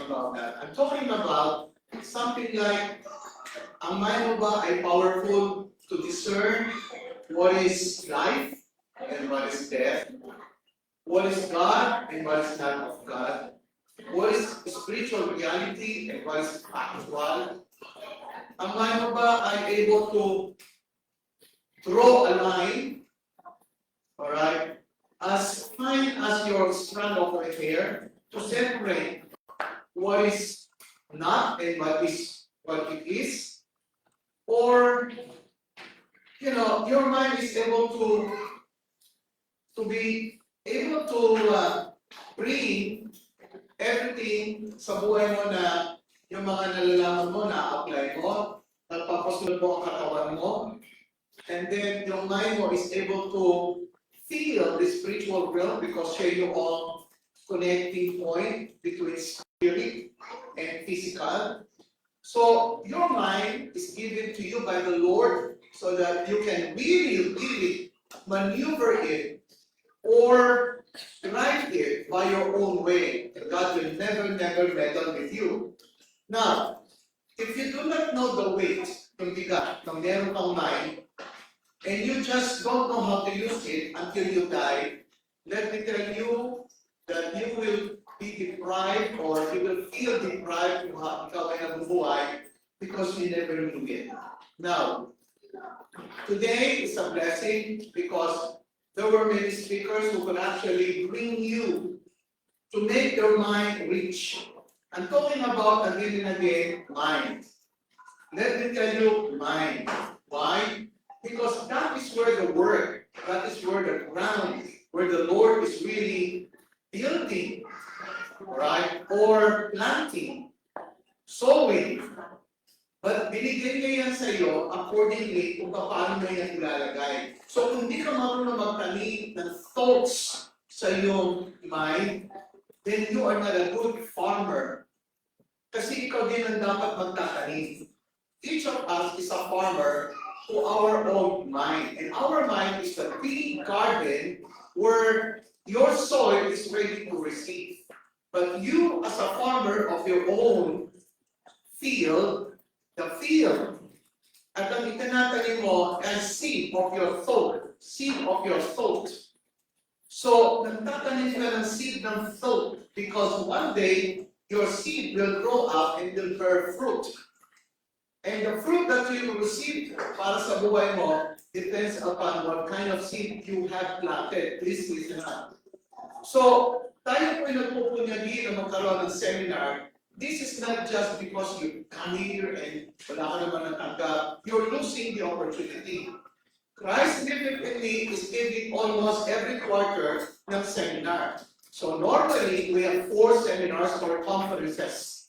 about that. I'm talking about something like, ang mind mo ba ay powerful to discern what is life and what is death? What is God and what is not of God? What is spiritual reality and what is factual? Ang mind mo ba ay able to draw a line, alright, as fine as your strand of hair to separate what is not and what it is? Or, your mind is able to be able to bring everything sa buhay mo na yung mga nalalaman mo, na-apply mo, nagpapasunod mo ang katawan mo, and then yung mind mo is able to feel the spiritual realm because siya yung connecting point between spirit and physical. So your mind is given to you by the Lord so that you can really maneuver it or drive it by your own way. God will never meddle with you. Now, if you do not know the weight ng bigat ng meron kang mind, and you just don't know how to use it until you die, let me tell you that you will be deprived or you will feel deprived kung ikaw ay nabubuhay because you never knew it. Now, today is a blessing because there were many speakers who could actually bring you to make your mind rich. I'm talking about again and again, mind. Let me tell you, mind. Why? Because that is where the work, that is where the ground, where the Lord is really building, right? Or planting, sowing. But binigyan niya yan sa iyo accordingly kung paano mo yan ilalagay. So kung hindi ka marunong magtanim ng thoughts sa iyong mind, then you are not a good farmer. Kasi ikaw din ang dapat magtatanim. Each of us is a farmer to our own mind. And our mind is a big garden where your soil is ready to receive. But you, as a farmer of your own field, the field, at ang itinatanim mo as seed of your thought. So, nagtatanim ka ng seed ng thought because one day, your seed will grow up and will bear fruit. And the fruit that you will receive para sa buhay mo depends upon what kind of seed you have planted. Please listen up. So, tayo po'y nagpupunyagi na magkaroon ng seminar. This is not just because you come here and wala ka naman natanggap. You're losing the opportunity. Christ typically is giving almost every quarter ng seminar. So normally, we have 4 seminars or conferences.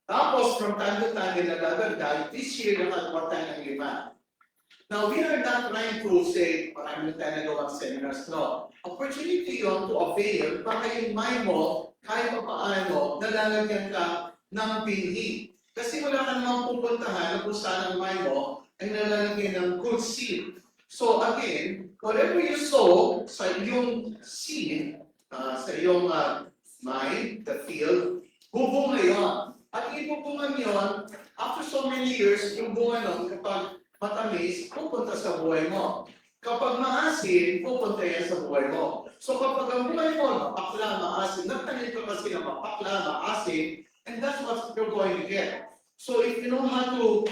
Tapos, from time to time, nilalagagdag, this year, nakagawa tayo ng 5. Now, we are not trying to say, marami na tayo nagawang seminars. No. Opportunity yun to avail, baka yung mind mo, kahit pa paano, nalalagyan ka ng binhi. Kasi wala ka namang pupuntahan na kung saan ang mind mo ay nalalagyan ng good seed. So again, whatever you sow sa iyong seed, sa iyong mind, the field, bubunga yun. At ibubungan yun, after so many years, yung bunga nun, kapag matamis, pupunta sa buhay mo. Kapag maasin, pupunta yan sa buhay mo. So kapag ang buhay mo, mapakla, maasin, nagtanim ka kasi na mapakla, maasin, and that's what you're going to get. So if you know how to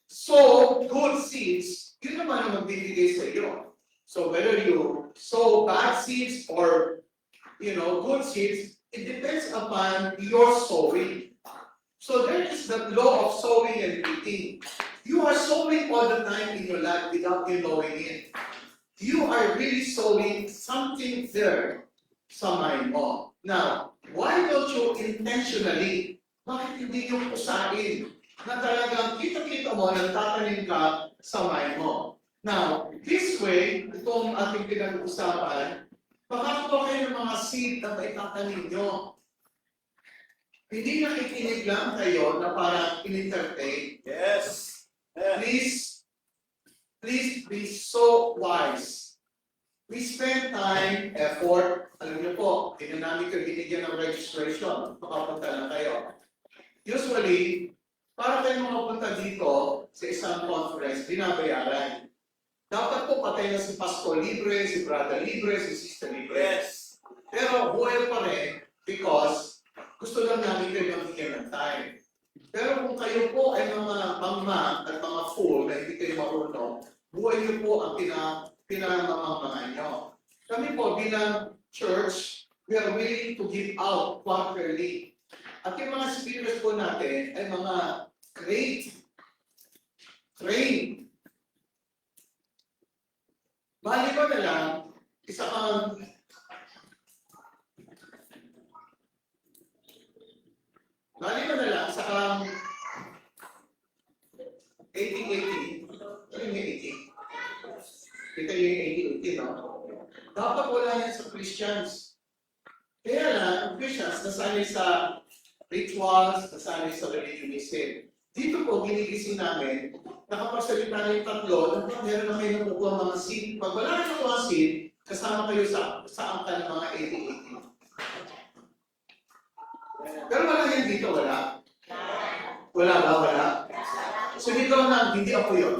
sow good seeds, yun naman ang magbibigay sa iyo. So whether you sow bad seeds or, good seeds, it depends upon your sowing. So there is the law of sowing and reaping. You are sowing all the time in your life without you knowing it. You are really sowing something there sa mind mo. Now, why don't you intentionally, bakit hindi yung usain na talagang kita-kita mo, nagtatanim ka sa mind mo? Now, this way, itong ating pinag-uusapan, makakakuha kayo ng mga seed na maitatanim nyo. Hindi nakikinig lang kayo na parang in-entertain. Yes. Please be so wise. We spend time, effort, alam niyo po, hindi na namin kayo binigyan ng registration, makapunta na kayo. Usually, para kayo makapunta dito sa isang conference, binabayaran. Dapat po patay na si Pastor libre, si Brother libre, si Sister libre. Yes. Pero buhay pa rin because gusto lang namin kayo mabigyan ng time. Pero kung kayo po ay mga mangma at mga fool na hindi kayo marunong, buhay niyo po ang pinamamamahan nyo. Kami po bilang church, we are willing to give out quarterly. At yung mga speakers po natin ay mga great, trained. Bali ko na lang, isa kang bali ko na lang, isa kang 80-80. Ano yung 80? Kita yung 80-80, no? Dapat wala yan sa Christians. Kaya lang, ang Christians nasanay sa rituals, nasanay sa religionism. Dito po, ginigising namin, nakapagsalita na yung tatlo, meron na kayo nakukuha mga seed. Pag wala na nakukuha seed, kasama kayo sa angka ng mga 80-80. Pero wala yan dito, wala? Wala ba? Wala? Sumigaw na, hindi ako yun.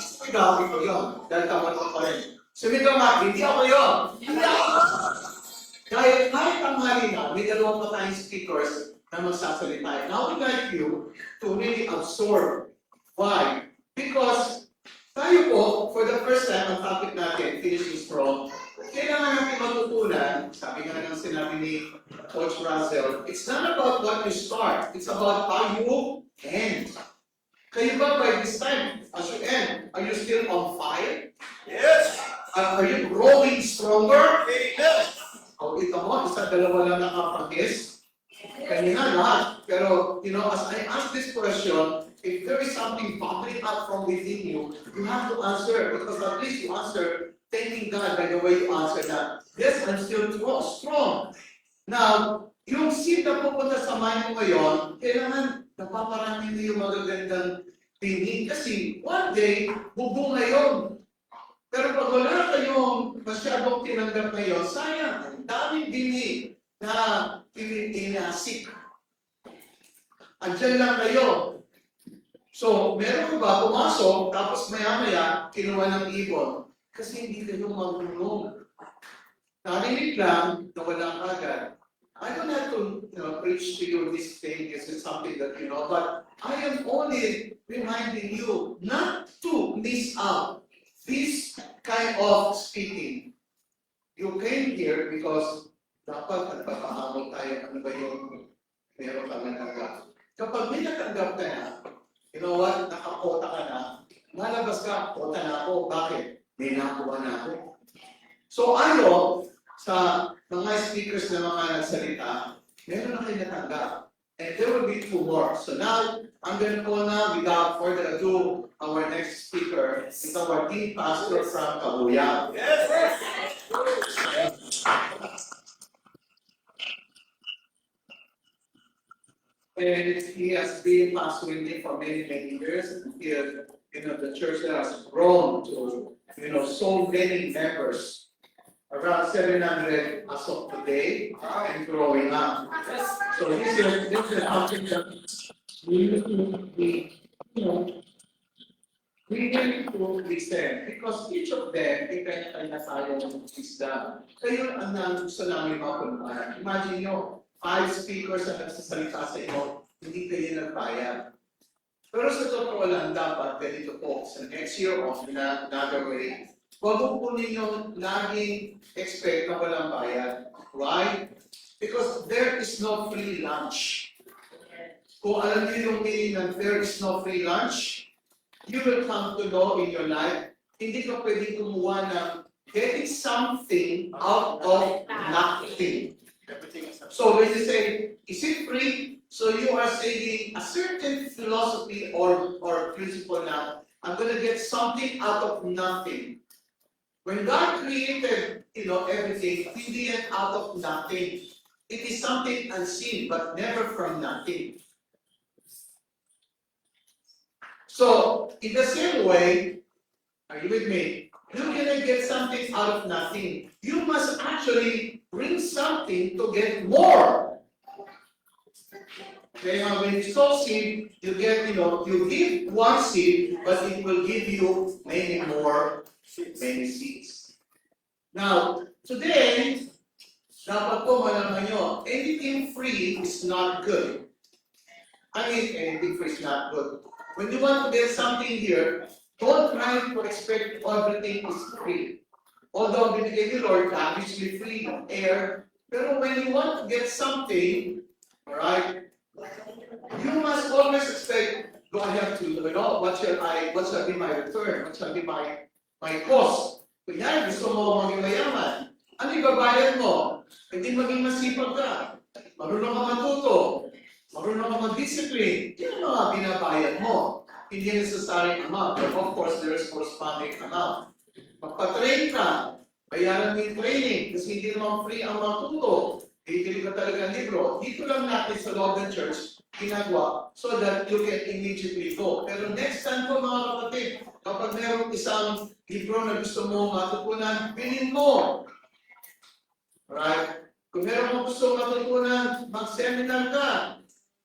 Sumigaw, ito yun. Dahil tawad ko pa rin. Sumigaw na, hindi ako yun. Kahit ang halina, may dalawang pa tayong speakers na magsasalita. Now, I'd like you to really absorb. Why? Because tayo po, for the first time, ang topic natin, finishing strong, kailangan natin matutunan, sabi nga ng sinabi ni Coach Russell, it's not about what you start, it's about how you end. Kayo ba by this time, as you end, are you still on fire? Yes. Are you growing stronger? Yes. O ito mo, isa dalawa lang nakapractice. Kanina lahat. Pero, as I ask this question, if there is something bubbling up from within you, you have to answer. Because at least you answer, thanking God by the way you answer that. Yes, I'm still strong. Now, yung seed na pupunta sa mind mo ngayon, kailangan napaparami niyo yung magagandang tinig. Kasi one day, bubunga yun. Pero pag wala kayong masyadong tinanggap ngayon, sayang, ang daming dinig na inasik. Andiyan lang kayo. So, meron ba pumasok, tapos maya-maya, kinuha ng ibon. Kasi hindi kayo marunong. Narinig lang na walang agad. I don't have to preach to you this thing, this is something that you know, but I am only reminding you not to miss out this kind of speaking. You came here because dapat nagpapahamon tayo, ano ba yung meron kang natanggap. Kapag may natanggap ka na, you know what, nakakota ka na, malabas ka, kota na ako. Bakit? May nakuha na ako. So ayo, sa mga speakers na mga nagsalita, meron na kayo natanggap. And there will be two more. So now, I'm going to call now, without further ado, our next speaker is our team pastor from Kabuya. Yes. And he has been pastoring me for many, many years. Here, the church has grown to, so many members. Around 700 as of today, and growing up. So this is something that we need to be, we need to listen because each of them, may kanya-kanya tayong wisdom. Kayo ang gusto namin mapuntahan. Imagine nyo, 5 speakers na nagsasalita sa inyo, hindi kayo nagbayad. Pero sa totoo lang, dapat ganito po, sa next year or another way, huwag po ninyong laging expect na walang bayad. Why? Because there is no free lunch. Kung alam niyo yung meaning ng there is no free lunch, you will come to know in your life, hindi ka pwedeng kumuha ng getting something out of nothing. So when you say, is it free? So you are saying a certain philosophy or principle now, I'm going to get something out of nothing. When God created, everything, He did it out of nothing. It is something unseen, but never from nothing. So, in the same way, are you with me? You're gonna get something out of nothing. You must actually bring something to get more. Kaya when you sow seed, you get, you give one seed, but it will give you many seeds. Now, today, dapat po malaman nyo, anything free is not good. I mean, anything free is not good. When you want to get something here, don't try to expect everything is free. Although binigay ni Lord, obviously free, air, pero when you want to get something, alright, you must always expect, do I have to, what shall be my return? What shall be my cost? Kunyari, gusto mo maging mayaman. Ano ibabayad mo? Hindi maging masipag ka. Marunong ka matuto. Marunong ka mag-discipline. Yan ang mga binabayad mo. Hindi necessary amount. But of course, there is corresponding amount. Magpa-train ka. Bayaran mo yung training. Kasi hindi naman free ang matuto. Bibili ka talaga ng libro. Dito lang natin sa loob ng church ginagawa so that you can immediately go. Pero next time po mga kapatid, kapag merong isang libro na gusto mo matutunan, bilhin mo. Right? Kung meron mo gusto matutunan, mag-seminar ka.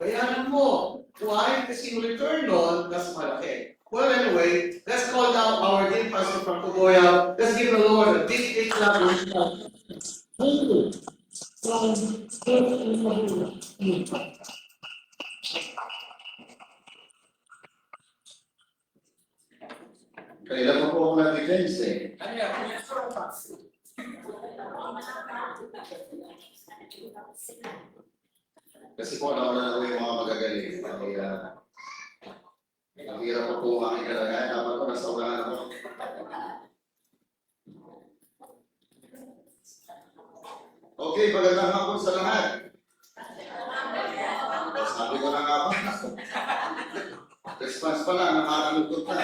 Bayaran mo. Why? Kasi yung return nun, mas malaki. Well, anyway, let's call now our dear pastor from Pugoya. Let's give the Lord a big clap. Kanila pa po ako na-defense eh. Kasi po nauna na po yung mga magagaling. Kaya ang hirap po po ang aking kalagayan. Dapat po nasa ulangan ako. Okay, magandang hapon sa lahat. Sabi ko na nga ba? Response pa lang, nakakalugkot na.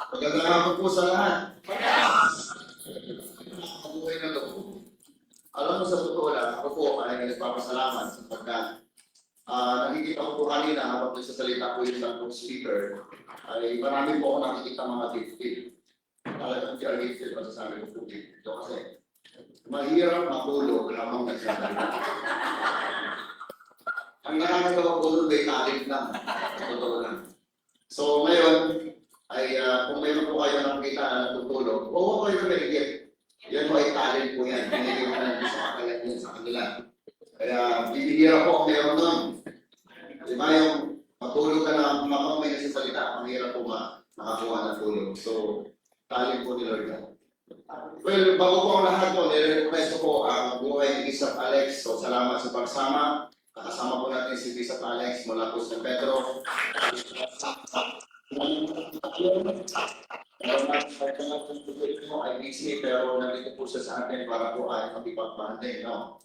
Magandang hapon po sa lahat. Mabuhay na loob. Alam mo sa totoo lang, ako po ay nagpapasalamat sapagkat nakikita ko po kanina habang nagsasalita po yung isang speaker ay marami po ako nakikita mga gifted. Talagang kaya gifted, masasabi ko po gifted. Kasi mahirap matulog habang nagsasalita. Ang nakakagawa po doon ay talent lang. Totoo lang. So ngayon, ay kung mayroon po kayo nakikita na natutulog, huwag kayo kumigit. Yan po ay talent po yan. Hindi ko na gusto makalat yan sa kanila. Kaya bibihira po ang meron nun. Di ba yung matulog ka na mamang may nagsasalita, mahirap po makakuha ng tulog. So, talent po ni Lord yan. Well, bago po ang lahat po, nire-request ko po ang buhay ni Bishop Alex. So, salamat sa pagsama. Kakasama po natin si Bishop Alex mula po sa Pedro. Ay busy pero nandito po siya sa atin para po ay magipagpahantay, no?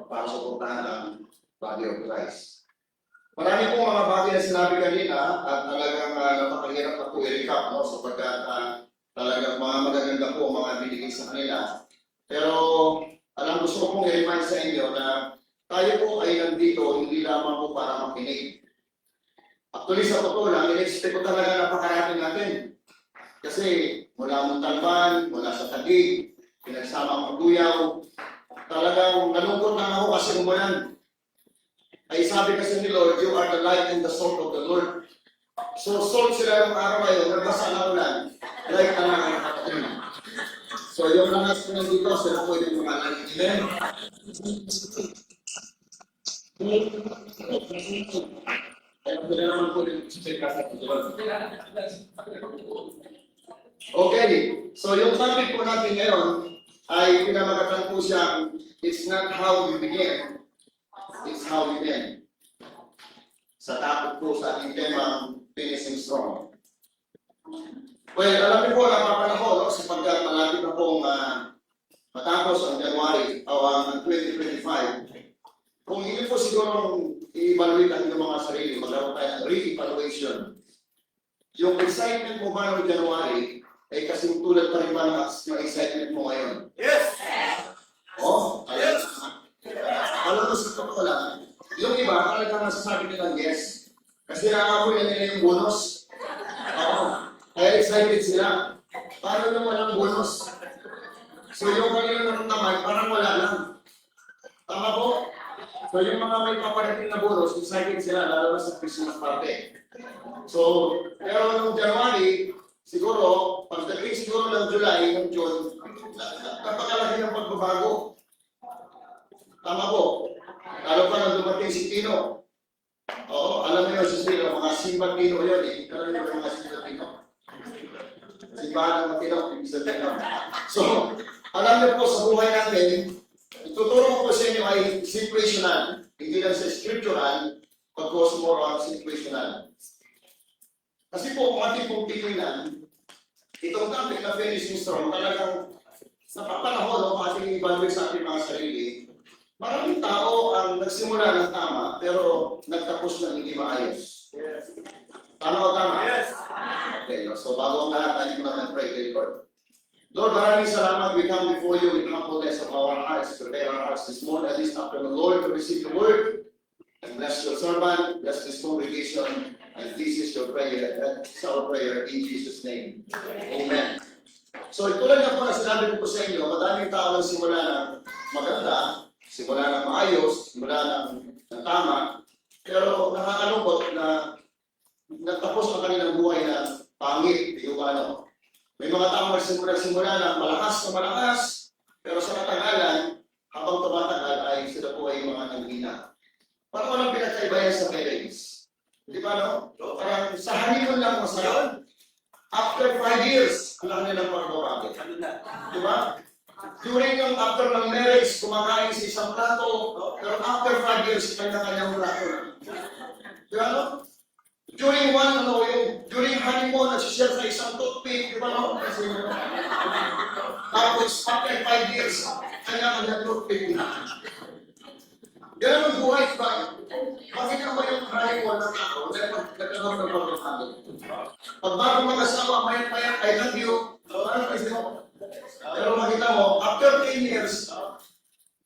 Para suportahan ang body of Christ. Marami po mga bagay na sinabi kanina at talagang napakahirap na po i-recap, no? Sapagkat talagang mga magaganda po mga binigay sa kanila. Pero gusto ko pong i-remind sa inyo na tayo po ay nandito hindi lamang po para makinig. Actually, sa totoo lang, in-expect ko talaga napakarami natin. Kasi mula Montalban, mula sa Taguig, pinagsama ang Maguyaw, talagang nalungkot lang ako kasi umulan. Ay sabi kasi ni Lord, you are the light and the salt of the Lord. So salt sila ng araw ngayon, nagbasa ng ulan, light na lang ang katatin. So yung lahat ko nandito, sila po yung mga light. Okay, so yung topic po natin ngayon ay pinamagatan po siya, it's not how we begin, it's how we end. Sa topic po sa ating tema, finishing strong. Well, alam niyo po, napapanahon, no? Sapagkat malapit na pong matapos ang January o ang 2025. Kung hindi po siguro i-evaluate ang inyong mga sarili, magkaroon tayo ng re-evaluation. Yung excitement mo ba noong January ay kasing tulad pa rin ba ng excitement mo ngayon? Yes! Oh, yes! Alam mo sa totoo lang, yung iba talagang nasasabi nilang yes. Kasi nakakakuha nila yung bonus. Oo. Kaya excited sila. Parang yung walang bonus. So yung kanilang naman, parang wala lang. Tama po? So yung mga may paparating na bonus, excited sila, lalo na sa Christmas party. So, pero nung January, siguro, pagdating siguro ng July, ng June, napakalaki ng pagbabago. Tama po. Lalo pa nang dumating si Tino. Oo, alam niyo si Tino, mga simba Tino yun eh. Alam niyo mga simba Tino. Simbahan ng Matino, ibig sabihin. So, alam niyo po sa buhay natin, ituturo ko sa inyo ay situational, hindi lang sa scriptural, pag-cause more on situational. Kasi po, kung ating pong tingnan, itong topic na finishing strong, talagang napapanahon o ating evaluate sa ating mga sarili, maraming tao ang nagsimula ng tama, pero nagtapos na hindi maayos. Yes. Tama o tama? Yes. Okay, so bago ang lahat, tayo ko naman pray kay Lord. Lord, maraming salamat. We come before you with humbleness of our hearts, prepare our hearts this morning, at this afternoon, Lord, to receive the word. And bless your servant, bless this congregation, and this is your prayer. That's our prayer in Jesus' name. Amen. So, tulad na po na sinabi ko sa inyo, madaming tao lang simula ng maganda, simula ng maayos, simula ng tama, pero nakakalungkot na nagtapos ang kanilang buhay na pangit, di ba ano? May mga tao simula ng malakas, pero sa katagalan, habang tumatagal ay sila po ay mga nanghina. Parang walang pinagkaiba yan sa parents. Di ba no? Parang sa honeymoon lang masarap. After 5 years, ang laki nilang pagbabago. Di ba? During yung after ng marriage, kumakain sa isang plato, pero after 5 years, kanya-kanyang plato na. Di ba no? During during honeymoon, nagsishare sa isang toothpick, di ba no? Kasi, tapos, after 5 years, kanya-kanyang toothpick na. Ganun ang buhay, di ba? Bakit naman yung honeymoon ng tao, nagkakaroon ng pagbabago. Pag bago mag-asawa, mayat-mayat, I love you. Parang kasi mo. Pero makita mo, after 10 years,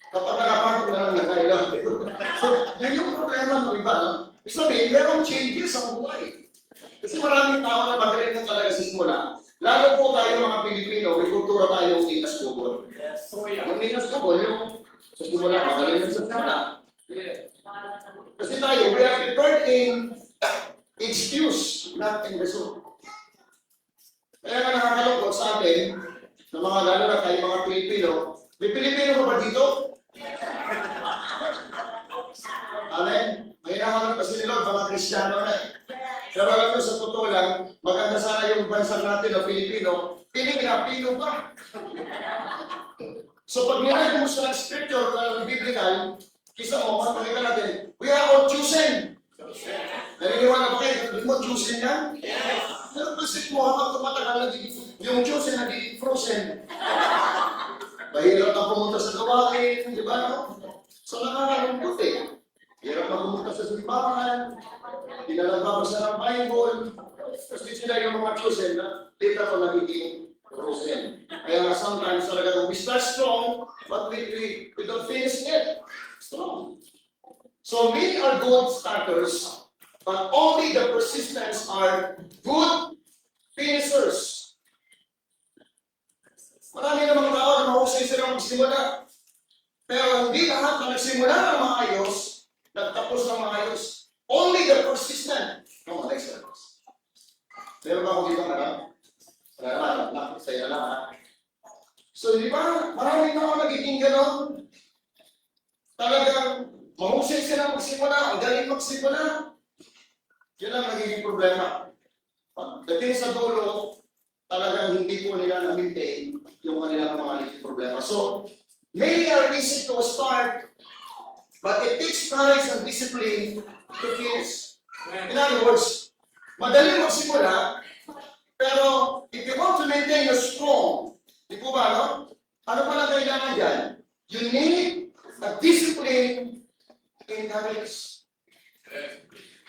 kapag nakapagod na lang na-I love you. So, yun yung problema ng iba, no? Ibig sabihin, merong changes sa buhay. Kasi maraming tao na magaling na talaga sa simula. Lalo po tayo mga Pilipino, may kultura tayo ng Inas Kubol. Yes. So, yeah. Yung Inas Kubol, yung sa simula, magaling na sa simula. Yeah. Kasi tayo, we are prepared in excuse, not in result. Kaya nga nakakalungkot sa atin, na mga lalo na tayo mga Pilipino, may Pilipino ka ba dito? Amen? May nahanap kasi ni Lord, mga Kristiyano na eh. Pero alam mo, sa totoo lang, maganda sana yung bansa natin na Pilipino, piling na, Pino pa. So pag nilagay mo sa scripture na biblical, kisa mo, makikita natin, we are all chosen. Naniniwala ba kayo? Hindi mo chosen yan? Yes. Pero kasi mo, habang tumatagal, yung chosen nagiging frozen. Mahirap na pumunta sa gawain, di ba? No? So nakakalungkot eh. Hirap na pumunta sa simbahan, hindi na nagbabasa ng Bible, kasi sila yung mga chosen na dito ko nagiging frozen. Kaya sometimes talaga we start strong, but we don't finish it strong. So many are good starters, but only the persistence are good finishers. Marami namang tao na mahusay silang magsimula. Pero hindi lahat na nagsimula ng maayos, nagtapos ng maayos. Only the persistent. No, next service. Meron ba ako dito na? Wala na, sa'yo na lang ha. So di ba, marami na ako nagiging ganon. Talagang mahusay sila magsimula, ang galing magsimula. Yun ang nagiging problema. Pagdating sa dulo, talagang hindi po nila na-maintain yung kanilang mga naging problema. So, many are easy to start, but it takes courage and discipline to finish. In other words, madali magsimula, pero if you want to maintain a strong, di po ba, no? Ano pa lang kailangan dyan? You need a discipline in courage.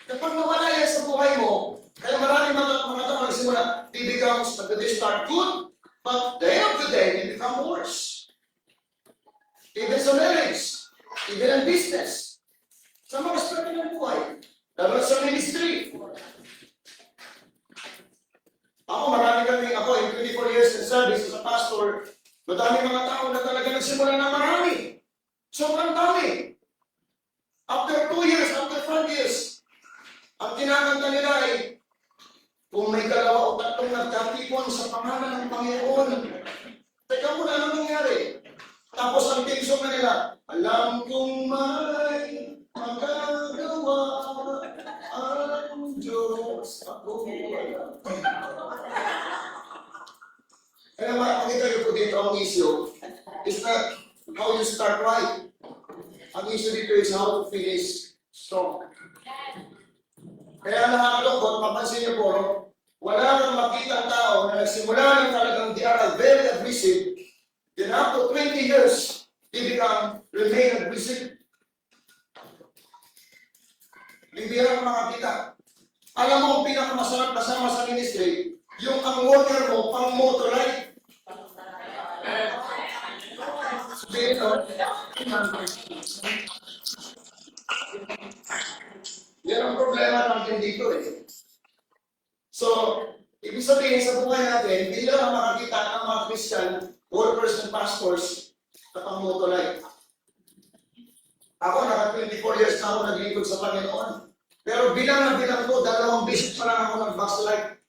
Kapag nawala yan sa buhay mo, kaya marami mga tao magsimula, they start good, but the end of the day, they become worse. Even sa marriage, even in business, sa mga aspect ng buhay, lalo sa ministry. Ako, in 24 years in service as a pastor, madami mga tao na talaga nagsimula na marami. Sobrang dami. kinakanta nila ay, kung may dalawa o tatlong nagkatipon sa pangalan ng Panginoon, teka muna, ano nangyari? Tapos ang team song na nila, alam kong may magagawa ang Diyos ako. Kaya makikita niyo po dito ang issue is not how you start right. Ang issue dito is how to finish strong. Kaya nakakalungkot, mapansin niyo po, wala nang makita ang tao na nagsimula ng talagang they are very aggressive, then after 20 years, they remain aggressive. Bibira ang makakita. Alam mo ang pinakamasarap kasama sa ministry, yung ang worker mo, pang motorite. Dito, yan ang problema natin dito eh. So, ibig sabihin sa buhay natin, hindi lang makakita ng mga Christian workers and pastors na pang motorite. Ako, naka 24 years na ako naglingkod sa Panginoon. Pero bilang na bilang ko, 2 beses pa lang ako nag-backslide.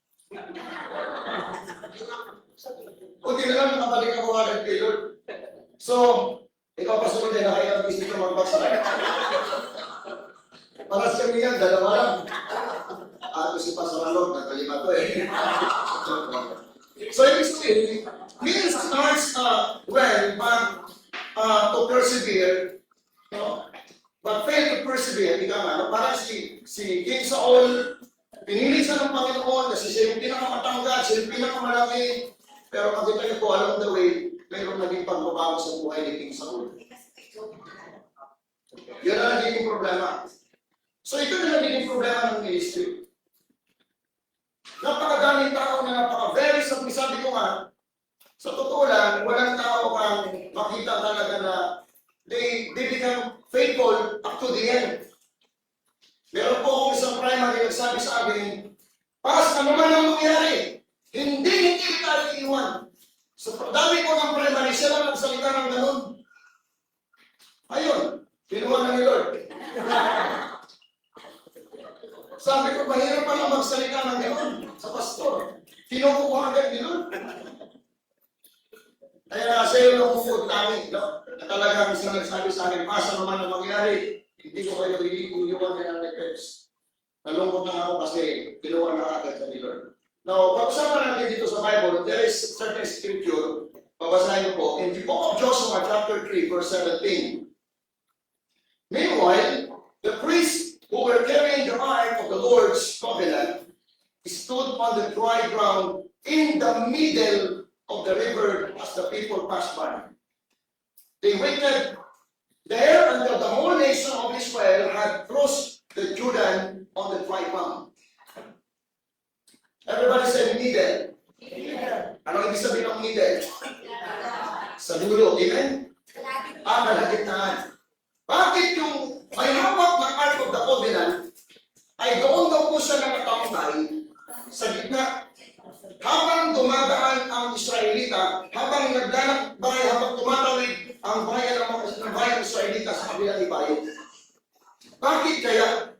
Kunti na lang nakabalik ako agad kay Lord. So, ikaw pa sunod na kaya ang isip ko mag-backslide. Para sa kanya, 2 lang. Ito si Pastor Lord, nakalima ko eh. So, ibig sabihin, means starts well, but to persevere, but fail to persevere, ika nga, parang si King Saul, pinili siya ng Panginoon kasi siya yung pinakamatanggat, siya yung pinakamalaki, pero makita niyo po, along the way, mayroong naging pagbabago sa buhay ni King Saul. Yan ang naging problema. So ito na naging problema ng ministry. Napakadaming tao na napaka-very sabi ko nga, sa totoo lang, walang tao kang makita talaga na they become faithful up to the end. Meron po akong isang primary nagsabi sa akin, Pas, ano man ang mangyari, hindi tayo iiwan. So, dami ko ng primary, siya lang nagsalita ng ganun. Ayun, kinuha na ni Lord. Sabi ko, mahirap pala magsalita ng ganun sa pastor. Kinukuha agad ni Lord. Kaya sa iyo nung bukod namin, no? Talagang isang nagsabi sa akin, Pas, ano man ang mangyari, hindi ko kayo iiwan ng request. Nalungkot na ako kasi kinuha na agad sa ni Lord. Now, pag-usapan natin dito sa Bible, there is certain scripture, babasahin ko po, in the book of Joshua, chapter 3, verse 17. Meanwhile, the priests who were carrying the ark of the Lord's covenant stood on the dry ground in the middle of the river as the people passed by. They waited there until the whole nation of Israel had crossed the Jordan on the dry ground. Everybody said middle. Ano ibig sabihin ng middle? Sa dulo, amen? Kalagitnaan. Bakit yung may hawak ng Ark of the Covenant ay doon daw po siya nakatambay sa gitna? Habang dumadaan ang Israelita, habang naglalakbay, habang tumatawid ang bayan ng Israelita sa kabilang ibayo. Bakit kaya?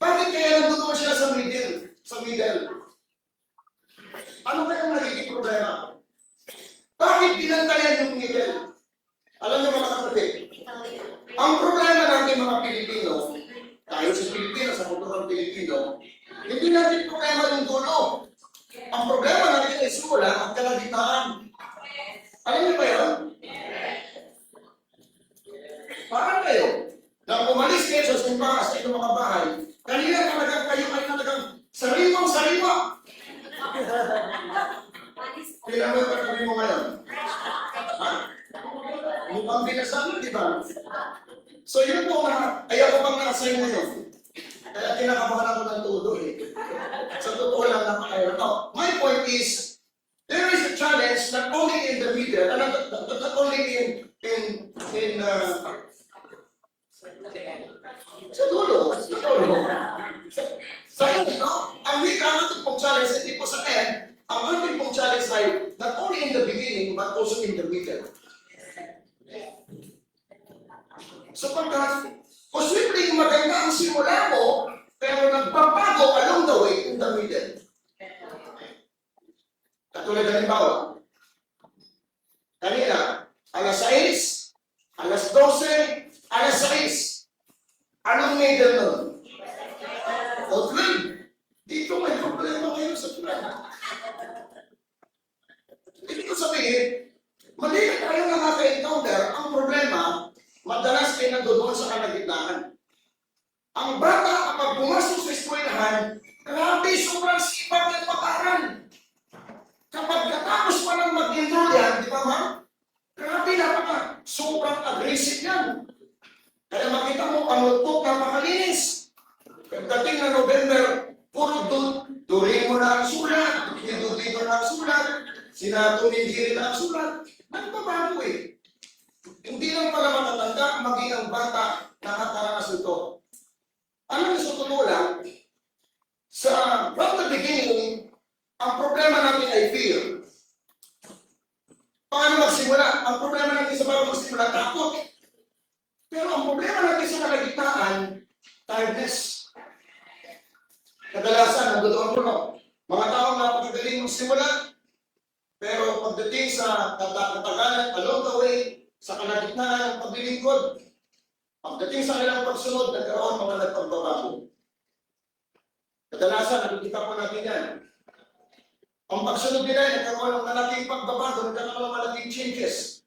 Bakit kaya nandun siya sa middle? Ano kaya ang nagiging problema? Bakit binantayan yung middle? Alam niyo mga kapatid, ang problema natin mga Pilipino, tayo sa Pilipinas, sa kulturang Pilipino, hindi natin problema yung dulo. Ang problema natin ay simula ang kalagitnaan. Alam niyo ba yun? Parang kayo, nang umalis kayo sa simbahan sa inyong mga bahay, kanina talagang kayo ay talagang sariwang-sariwa. Kailan mo yung katabi mo ngayon? Ha? Mukhang binasabi, di ba? So yun po na, ayaw ko pang nasa inyo yun. Kaya kinakabahan ako ng todo eh. Sa totoo lang nakakaya. Now, my point is, there is a challenge not only in the media, not only sa dulo. Sa no? Ang ating pong challenge, hindi po sa end, ang ating pong challenge ay not only in the beginning, but also in the middle. So pagka, posibleng maganda ang simula mo, pero nagbabago along the way in the middle. Katulad ng halimbawa, kanina, alas 6, alas 12, alas 6. Anong middle nun? O 12. Dito may problema kayo sa 12. Ibig ko sabihin, mali na tayo nakaka-encounter. Ang problema, madalas ay nandoon sa kalagitnaan. Ang bata, kapag pumasok sa eskwelahan, grabe, sobrang sipag ng mag-aral. Kapag katapos pa ng mag-enroll yan, di ba ma'am? Grabe, napaka, sobrang aggressive yan. Kaya makita mo, pangutok, napakalinis. Pagdating na November, puro durin mo na ang sulat, dito na ang sulat, sinatunin na ang sulat. Nagbabago eh. Hindi lang pala matatanda, maging ang bata nakakaranas nito. Alam niyo sa totoo lang, from the beginning, ang problema natin ay fear. Paano magsimula? Ang problema natin sa bago magsimula, takot. Pero ang problema natin sa kalagitnaan, tiredness. Kadalasan, nandoon ko no, mga taong napakagaling magsimula, pero pagdating sa katagalan, along the way, sa kalagitnaan ng paglilingkod, pagdating sa kanilang pagsunod, nagkaroon mga nagpagbabago. Kadalasan, nakikita po natin yan. Ang pagsunod nila, nagkaroon ng malaking pagbabago, nagkaroon ng malaking changes.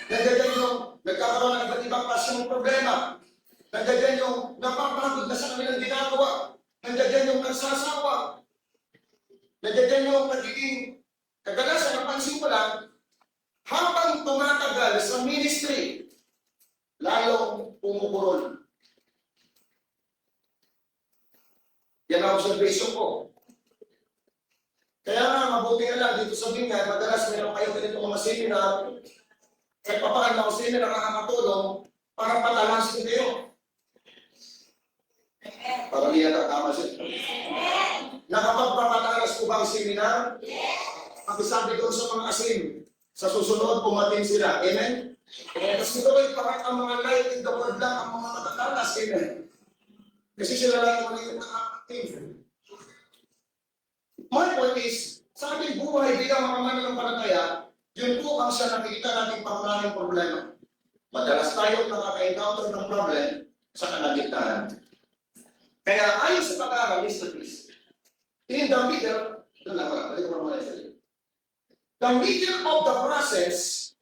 Nandiyan yung nagkakaroon ng iba't ibang klaseng problema. Nandiyan yung napapagod na sa kanilang ginagawa. Nandiyan yung nagsasawa. Nandiyan yung nagiging kadalasan napansin ko lang, habang tumatagal sa ministry, lalong pumukurol. Yan ang observation ko. Kaya nga, mabuti na lang dito sa Binyan, madalas meron kayo ganito mga seminar, kahit papaano ako seminar nakakatulong para patalasin kayo. Para niya nakakama siya. Nakapagpapatalas ko ba ang seminar? Pag-sabi doon sa mga asim, sa susunod, pumating sila. Amen? Kasi tuloy, parang ang mga light in the world lang ang mga matatalas. Amen? Kasi sila lang yung mga nakakating. My point is, sa ating buhay bilang mga mananampalataya, yun po ang siya nakikita natin pangunahing problema. Madalas tayo nakaka-encounter ng problem sa kalagitnaan. Kaya ayon sa pag-aaral, please, in the middle, the middle of the process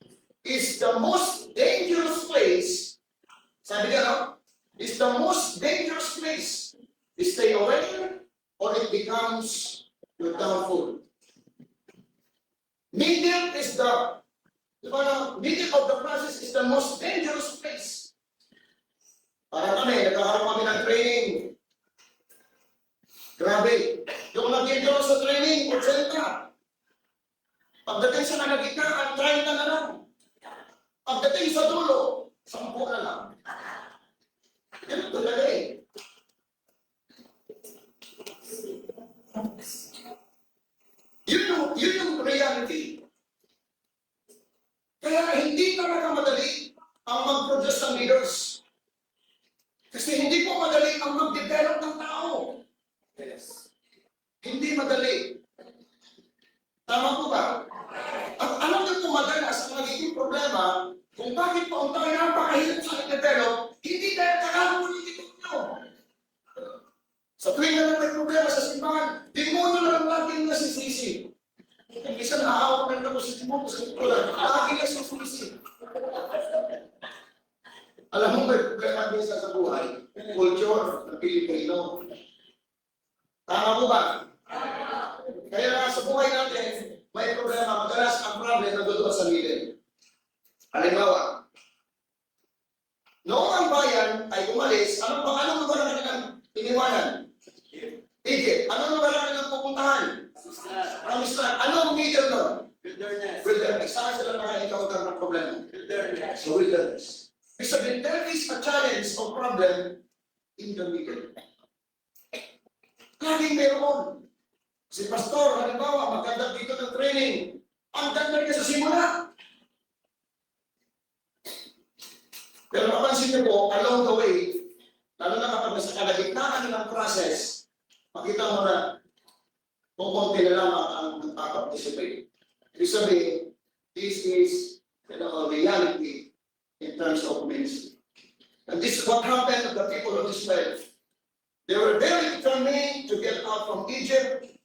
is the most dangerous place. Sabi niya, no? Is the most dangerous place. Stay away or it becomes your downfall. Middle is middle of the process is the most dangerous place. Para kami, nagkakaroon kami ng training. Grabe. Yung nag-enroll sa training, porsyenta. Pagdating sa kalagitnaan, 30 na lang. Pagdating sa dulo, 10 na lang. Yan talaga eh. Yun yung reality. Kaya hindi talaga madali ang mag-produce ng leaders. Kasi hindi po madali ang mag-develop ng tao. Yes. Hindi madali. Tama po ba? At alam niyo po madalas ang nagiging problema kung bakit po ang tayo napakahirap sa nag-develop, hindi dahil kakagulitin nyo. Sa tuwing na may problema sa simbahan, demonyo na lang laging nasisisi. Ang isa na ahawak ng tapos sa demonyo sa kukulan, laging nasisisi. Alam mo, may problema din sa buhay, culture ng Pilipino. Tama po ba? Kaya nga sa buhay natin, may problema. Madalas ang problem na doon sa middle. Halimbawa, noong ang bayan ay umalis, anong lugar na kanilang iniwanan? Egypt. Anong lugar na kanilang pupuntahan? Promised. Anong middle doon? Wilderness. Saan sila nakaka-encounter ng problema? Wilderness. So wilderness. Ibig sabihin, there is a challenge or problem in the middle. Laging meron. Si pastor, halimbawa, maganda dito ng training. Ang ganda niya sa simula. Pero napansin niyo po, along the way, lalo na kapag sa kalagitnaan ng process, makita mo na kung konti na lang ang nagpa-participate. Ibig sabihin, this is a reality in terms of ministry. And this is what happened to the people of Israel. They were very determined to get out from Egypt,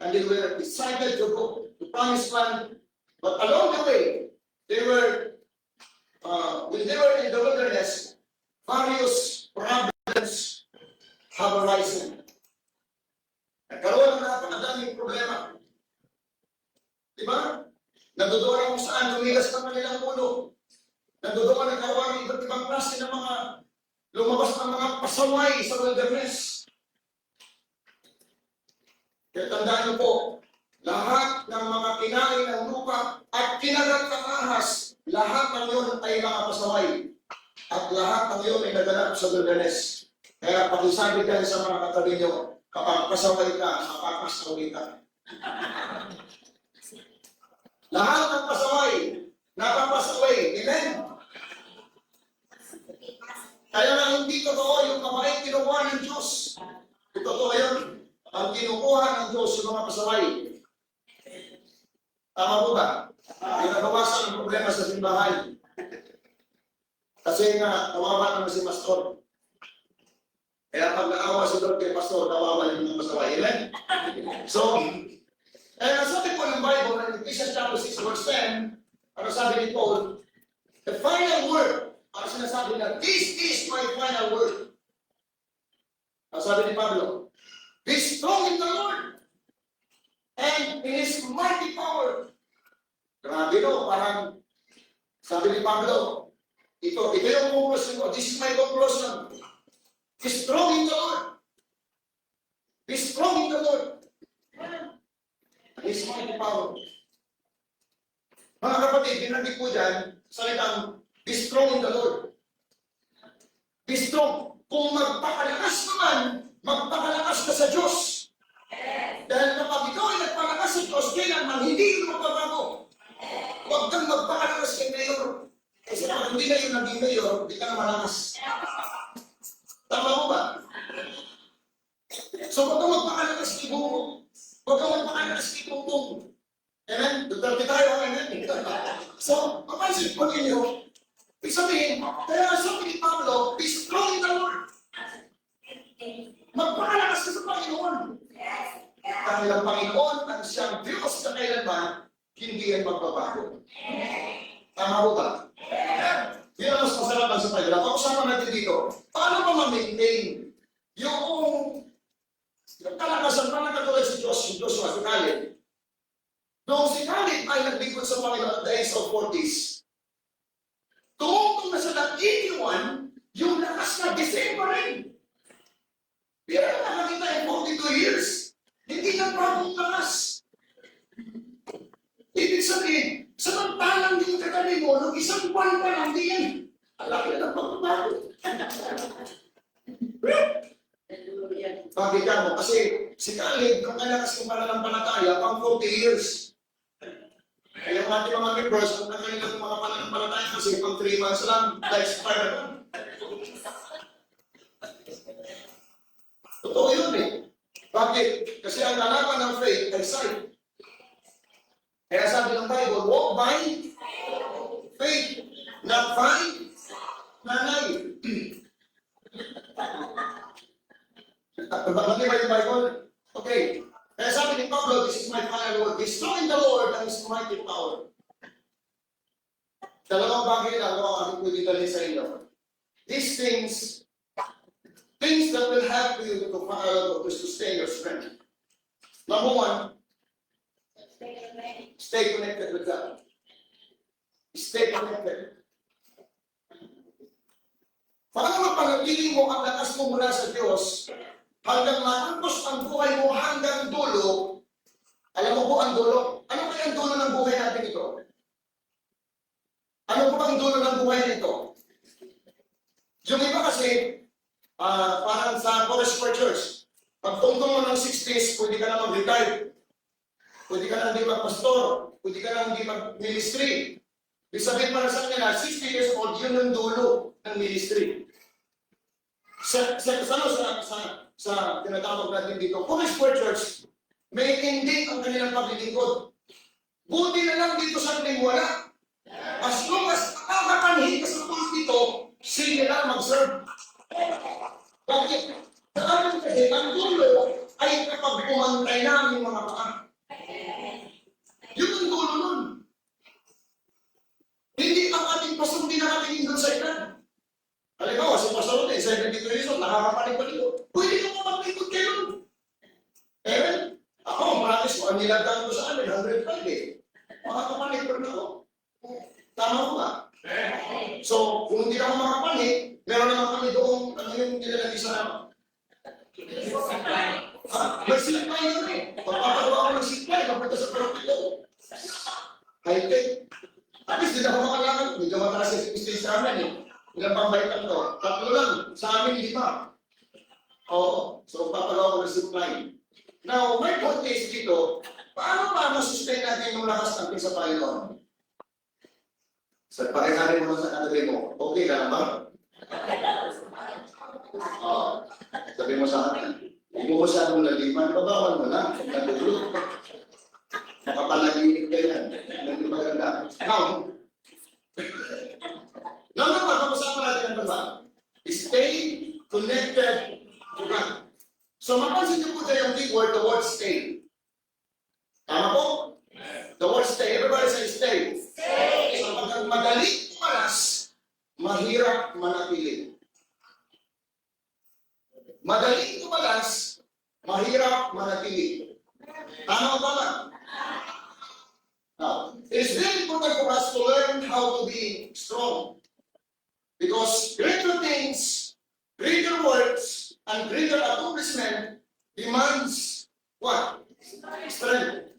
and they were decided to go to Promised Land. But along the way, when they were in the wilderness, various problems have arisen. Nagkaroon ng napakadaming problema. Diba? Nandoon kung saan lumigas ng kanilang ulo. Nandoon nagkaroon ng iba't ibang klase ng mga lumabas ng mga pasaway sa wilderness. Kaya tandaan niyo po, lahat ng mga kinain ng lupa at kinagat ng ahas, lahat ng yun ay mga pasaway. At lahat ng yun ay naganap sa wilderness. Kaya pakisabi kayo sa mga katabi niyo, kapag pasaway ka, mapapasaway ka. Lahat ng pasaway, napapasaway. Amen? Kaya nga hindi totoo yung kamay kinukuha ng Diyos. Totoo yun. Ang kinukuha ng Diyos yung mga pasaway. Tama po ba? Pinabawasan ang problema sa simbahan. Kasi nga, kawawa naman si Pastor. Kaya pag naawa si Lord kay Pastor, kawawa yung mga pasaway. Amen? So, sabi po ng Bible, in Ephesians chapter 6, verse 10, ano sabi ni Paul? The final word, ang sinasabi na, this is my final word. Ang sabi ni Pablo, be strong in the Lord and in His mighty power. Grabe no, parang sabi ni Pablo, ito yung conclusion ko. This is my conclusion. Be strong in the Lord. Be strong in the Lord. His mighty power. Mga kapatid, binanggit po dyan, salitang, be strong in the Lord. Be strong. Kung magpakalakas naman, magpakalakas ka sa Diyos. Dahil kapag ikaw ay nagpalakas sa Diyos, kailanman hindi ito magbabago. Huwag kang magpakalakas kay Mayor. Kasi kapag hindi na yung naging Mayor, hindi ka na malakas. Tama mo ba? So huwag kang magpakalakas kay Bungo. Huwag kang magpakalakas kay Bungbong. Amen? Duterte tayo, amen? So, mapansin po ninyo, ibig sabihin, kaya sabi ni Pablo, be strong in the Lord. Magpakalakas ka sa Panginoon. Dahil ang Panginoon ang siyang Diyos na kailanman, hindi yan magbabago. Tama po ba? Yan ang mas masarap ang sa Panginoon. Pag-usapan natin dito, paano ba ma-maintain yung kalakasan na nagkatulad sa Diyos, yung Diyos si Caleb? Noong si Caleb ay naglingkod sa Panginoon at the age of 40s, tungkol na sa 81, yung lakas na gising pa rin. Pero nakakita yung 42 years, hindi na bagong lakas. Ibig sabihin, samantalang yung kagaling mo, nung isang buwan pa lang, di yan. Alaki na ng pagbabago. Bakit ka mo? Kasi si Caleb, kung kalakas yung pananampalataya, pang 40 years. Kaya yung ating mga members, kung nakailang mga pananampalataya, kasi pang 3 months lang, na-expire na. Totoo yun eh. Bakit? Kasi ang lalaman ng faith ay sight. Kaya sabi ng Bible, walk by faith, not by nanay. Bakit ba yung Bible? Okay. Kaya sabi ni Pablo, this is my final word. Be strong in the Lord and His mighty power. Dalawang bagay lang ang aking pwede dalhin sa inyo. These things that will help you to sustain your strength. Number one, stay connected with God. Stay connected. Para mapanatili mo ang lakas mo mula sa Diyos, hanggang matapos ang buhay mo hanggang dulo, alam mo po ang dulo? Ano kaya ang dulo ng buhay natin ito? Ano po ang dulo ng buhay nito? Yung iba kasi, parang sa Forest for Church, pag tungtong mo ng 60s, pwede ka na mag-retire. Pwede ka na hindi mag-pastor. Pwede ka na hindi mag-ministry. Ibig sabihin para sa kanila, 60 years old, yun ang dulo ng ministry. sa tinatawag natin dito, Holy Spirit Church, may ending ang kanilang paglilingkod. Buti na lang dito sa ating wala. As long as nakakapanhin ka sa tulog dito, sige lang mag-serve. Bakit? Dahil kasi ang dulo ay kapag umantay na yung mga paa. Yun ang dulo nun. Hindi ang ating pastor, hindi nakatingin doon sa ilan. Halimbawa, si Pastor Rote, sa ibang dito yun, nakakapanig pa dito. Pwede ka mapaglikod kayo. Amen? Ako, maraming ko, ang nilagdan ko sa amin, 105 eh. Makakapanig pa rin ako. Tama ko ba? So, kung hindi ako makapanig, meron naman kami doon, ano yung nilalagay sa may silipay yun eh. Pagpapagawa ako ng silipay, kapunta sa parokito. High-tech. At least, hindi ako makalangan. Medyo mataas yung stage namin eh. Ilang pambaitan to? 3 lang. Sa amin, 5. Oo. So, papagawa ko ng silipay. Now, my point is dito, paano pa masustain natin yung lakas natin sa Panginoon? Sa pakisari mo sa katabi mo, okay ka na ba? Sabi mo sa akin, hindi mo masyadong laliman, babawal mo na, natulog. Makapalaginig ka yan, hindi maganda. Now, kapag-usapan natin ang baba, stay connected to God. So, mapansin niyo po tayo yung big word, the word stay. Tama po? The word stay. Everybody say stay. Stay. So, pag madaling umalas, mahirap manatili. Madaling umalas, mahirap manatili. Tama ba ba? Now, it's very important for us to learn how to be strong. Because greater things, greater works, and greater accomplishment demands what? Strength.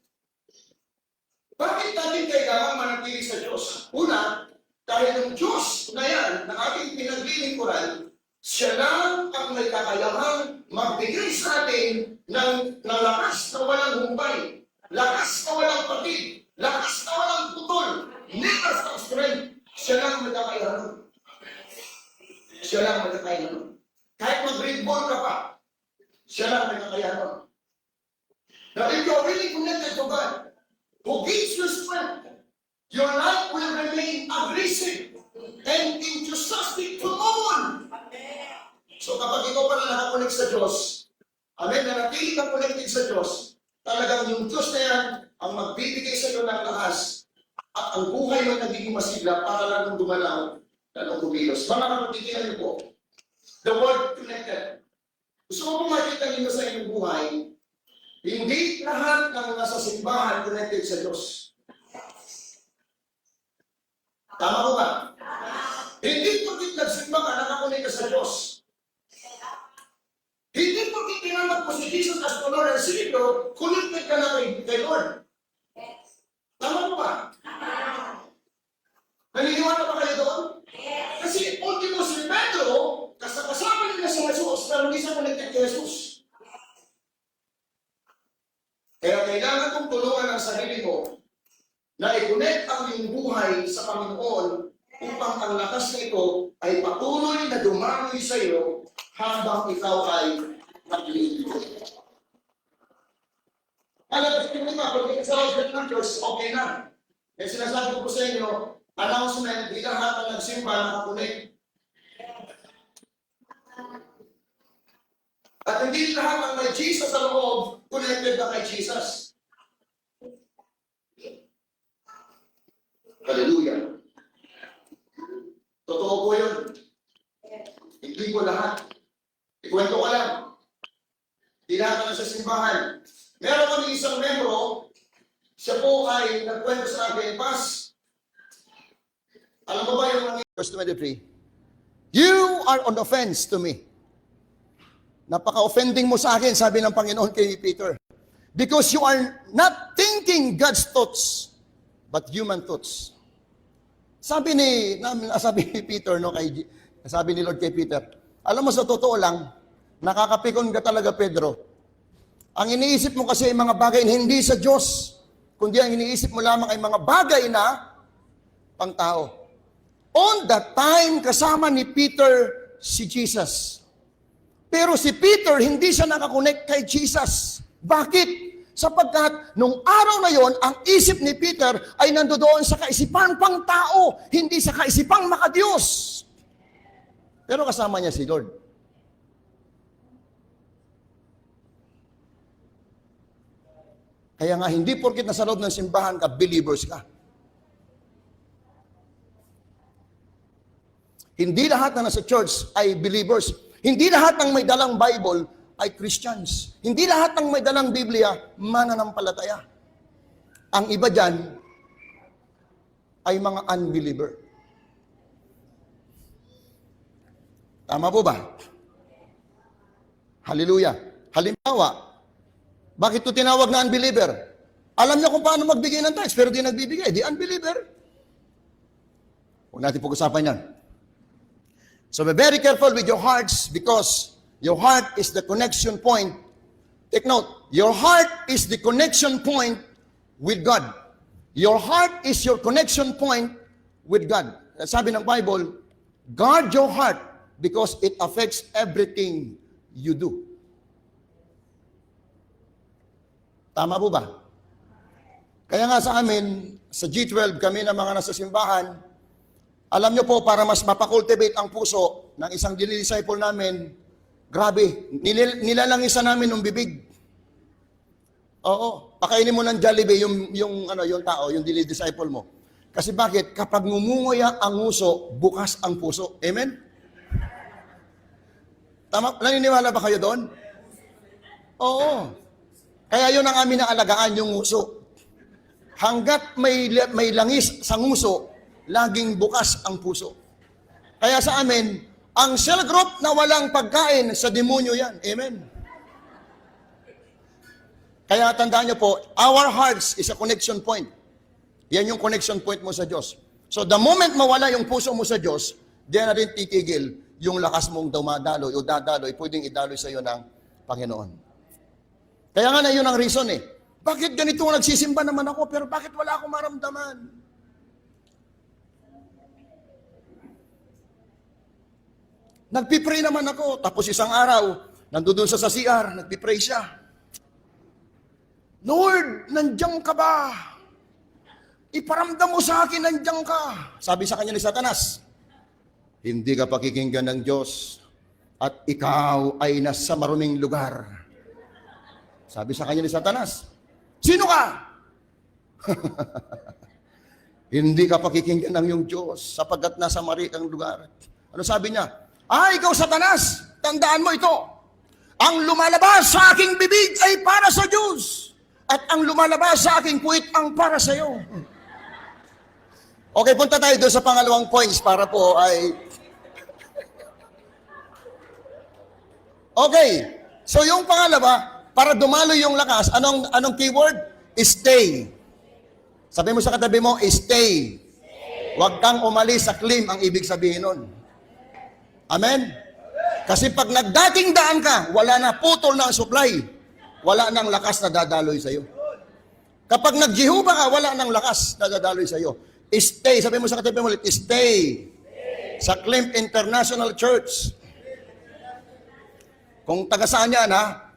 Bakit natin kailangan manatili sa Diyos? Una, dahil yung Diyos na yan, na ating pinaglilingkuran, siya lang ang may kakayahang magbigay sa atin ng lakas na walang humpay, lakas na walang patid, lakas na walang putol, never of strength. Siya lang may kakayahan. Siya lang may kakayahan. Kahit mag-breakball ka pa, siya lang may kakayahan. Now, if you're really connected to God, who gives you strength, your life will remain aggressive and enthusiastic to no one. So kapag ikaw pa na nakakunik sa Diyos, amen, nanatili kang connected sa Diyos, talagang yung Diyos na yan ang magbibigay sa iyo ng lakas at ang buhay mo nagiging masigla para lalong dumalaw, lalong kumilos. Mga kapatigilan niyo po, the word connected. Gusto ko pong makita ninyo sa inyong buhay, hindi lahat ng nasa simbahan connected sa Diyos. Tama ko ba? Hindi porkit nagsimba ka, nakakunik ka sa Diyos. Hindi porkit tinanggap mo si Jesus as the Lord and Savior, connected ka na kay Lord. Tama ko ba? Naniniwala ba kayo doon? Kasi ultimo si Pedro, kasama nila si Jesus, pero hindi siya connected kay Jesus. Kaya kailangan kong tulungan ang sarili mo na i-connect ang iyong buhay sa Panginoon upang ang lakas nito ay patuloy na dumaloy sa iyo habang ikaw ay naglilingkod. Alam ko naman, pag ikaw ng Diyos, okay na. Eh sinasabi ko sa inyo, announcement, di lahat ang nagsimba nakakunik. At hindi lahat ang may Jesus sa loob, connected na kay Jesus. Hallelujah. Totoo po yun. Hindi ko lahat. Ikwento ko lang. Hindi lahat na sa simbahan. Meron kami isang membro, siya po ay nagkwento sa akin, Pas, alam mo ba yung verse 23? You are on offense to me. Napaka-offending mo sa akin, sabi ng Panginoon kay Peter. Because you are not thinking God's thoughts, but human thoughts. Sabi ni Peter, no, sabi ni Lord kay Peter, alam mo sa totoo lang, nakakapikon ka talaga, Pedro. Ang iniisip mo kasi ay mga bagay na hindi sa Diyos, kundi ang iniisip mo lamang ay mga bagay na pangtao. On that time, kasama ni Peter si Jesus. Pero si Peter, hindi siya nakakonect kay Jesus. Bakit? Sapagkat nung araw na yon, ang isip ni Peter ay nandoon sa kaisipan pang tao, hindi sa kaisipang makadiyos. Pero kasama niya si Lord. Kaya nga, hindi porkit nasa loob ng simbahan ka, believers ka. Hindi lahat na nasa church ay believers. Hindi lahat ng may dalang Bible ay Christians. Hindi lahat ng may dalang Biblia, mananampalataya. Ang iba dyan ay mga unbeliever. Tama po ba? Hallelujah. Halimbawa, bakit ito tinawag na unbeliever? Alam niya kung paano magbigay ng tithes, pero di nagbibigay. Di unbeliever. Huwag natin pag-usapan yan. So be very careful with your hearts because your heart is the connection point. Take note, your heart is the connection point with God. Your heart is your connection point with God. Sabi ng Bible, guard your heart because it affects everything you do. Tama po ba? Kaya nga sa amin, sa G12, kami na mga nasa simbahan, alam nyo po, para mas mapakultivate ang puso ng isang dinidisciple namin, grabe, nilalangisa namin ng bibig. Oo, pakainin mo ng Jollibee yung tao, yung dinidisciple mo. Kasi bakit? Kapag ngumunguya ang uso, bukas ang puso. Amen? Tama? Naniniwala ba kayo doon? Oo. Kaya yun ang amin na alagaan, yung nguso. Hanggat may langis sa nguso, laging bukas ang puso. Kaya sa amin, ang cell group na walang pagkain, sa demonyo yan. Amen? Kaya tandaan nyo po, our hearts is a connection point. Yan yung connection point mo sa Diyos. So the moment mawala yung puso mo sa Diyos, diyan na rin titigil yung lakas mong dumadaloy o dadaloy, pwedeng idaloy sa iyo ng Panginoon. Kaya nga na yun ang reason eh. Bakit ganito nagsisimba naman ako, pero bakit wala akong maramdaman? Nagpipray naman ako, tapos isang araw, nandoon sa CR, nagpipray siya. Lord, nandiyan ka ba? Iparamdam mo sa akin, nandiyan ka. Sabi sa kanya ni Satanas, hindi ka pakikinggan ng Diyos at ikaw ay nasa maruming lugar. Sabi sa kanya ni Satanas, sino ka? Hindi ka pakikinggan ng iyong Diyos sapagkat nasa mari kang lugar. Ano sabi niya? Ikaw Satanas, tandaan mo ito. Ang lumalabas sa aking bibig ay para sa Diyos. At ang lumalabas sa aking puwit ang para sa iyo. Okay, punta tayo doon sa pangalawang points para po ay... Okay, so yung pangalawa, para dumalo yung lakas, anong keyword? Stay. Sabi mo sa katabi mo, stay. Huwag kang umalis sa claim ang ibig sabihin nun. Amen? Kasi pag nagdating daan ka, wala na, putol na ang supply. Wala nang lakas na dadaloy sa iyo. Kapag nag-Jehovah ka, wala nang lakas na dadaloy sa iyo. Stay. Sabi mo sa katabi mo ulit, stay. Sa Climb International Church. Kung taga saan yan, ha?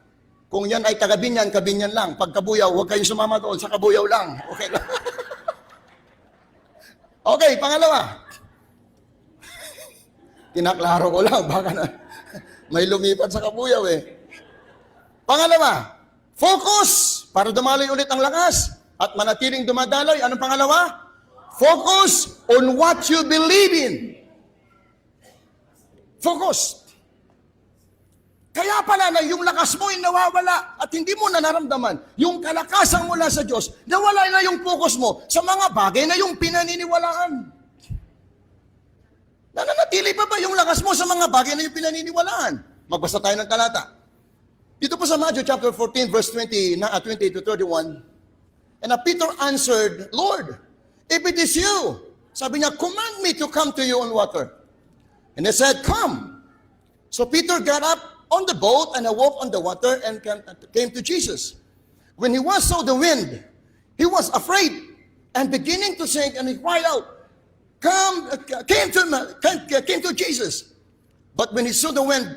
Kung yan ay taga Binyan, kabinyan lang. Pag kabuyaw, huwag kayong sumama doon sa kabuyaw lang. Okay lang. Okay, pangalawa. Kinaklaro ko lang, baka na may lumipat sa kabuyaw eh. Pangalawa, focus para dumaloy ulit ang lakas at manatiling dumadaloy. Anong pangalawa? Focus on what you believe in. Focus. Kaya pala na yung lakas mo ay nawawala at hindi mo na naramdaman yung kalakasan mula sa Diyos, nawala na yung focus mo sa mga bagay na yung pinaniniwalaan. Nananatili pa ba yung lakas mo sa mga bagay na yung pinaniniwalaan? Magbasa tayo ng talata. Dito po sa Matthew chapter 14, verse 20 to 31. And Peter answered, Lord, if it is you, sabi niya, command me to come to you on water. And he said, come. So Peter got up on the boat and walked on the water and came to Jesus. When he saw the wind, he was afraid and beginning to sink, and he cried out, came to Jesus. But when he saw the wind,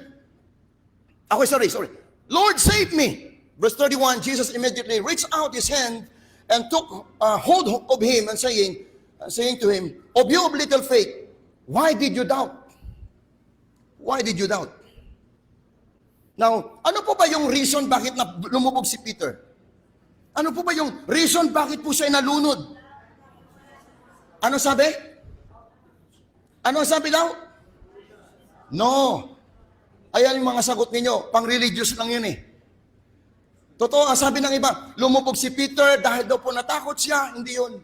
Sorry. Lord, save me. Verse 31, Jesus immediately reached out his hand and took hold of him and saying to him, of you of little faith, why did you doubt? Why did you doubt? Now, ano po ba yung reason bakit lumubog si Peter? Ano po ba yung reason bakit po siya nalunod? Ano sabi? Ano sabi daw? No. Ayan yung mga sagot ninyo. Pang-religious lang yun eh. Totoo, ang sabi ng iba, lumubog si Peter dahil daw po natakot siya. Hindi yun.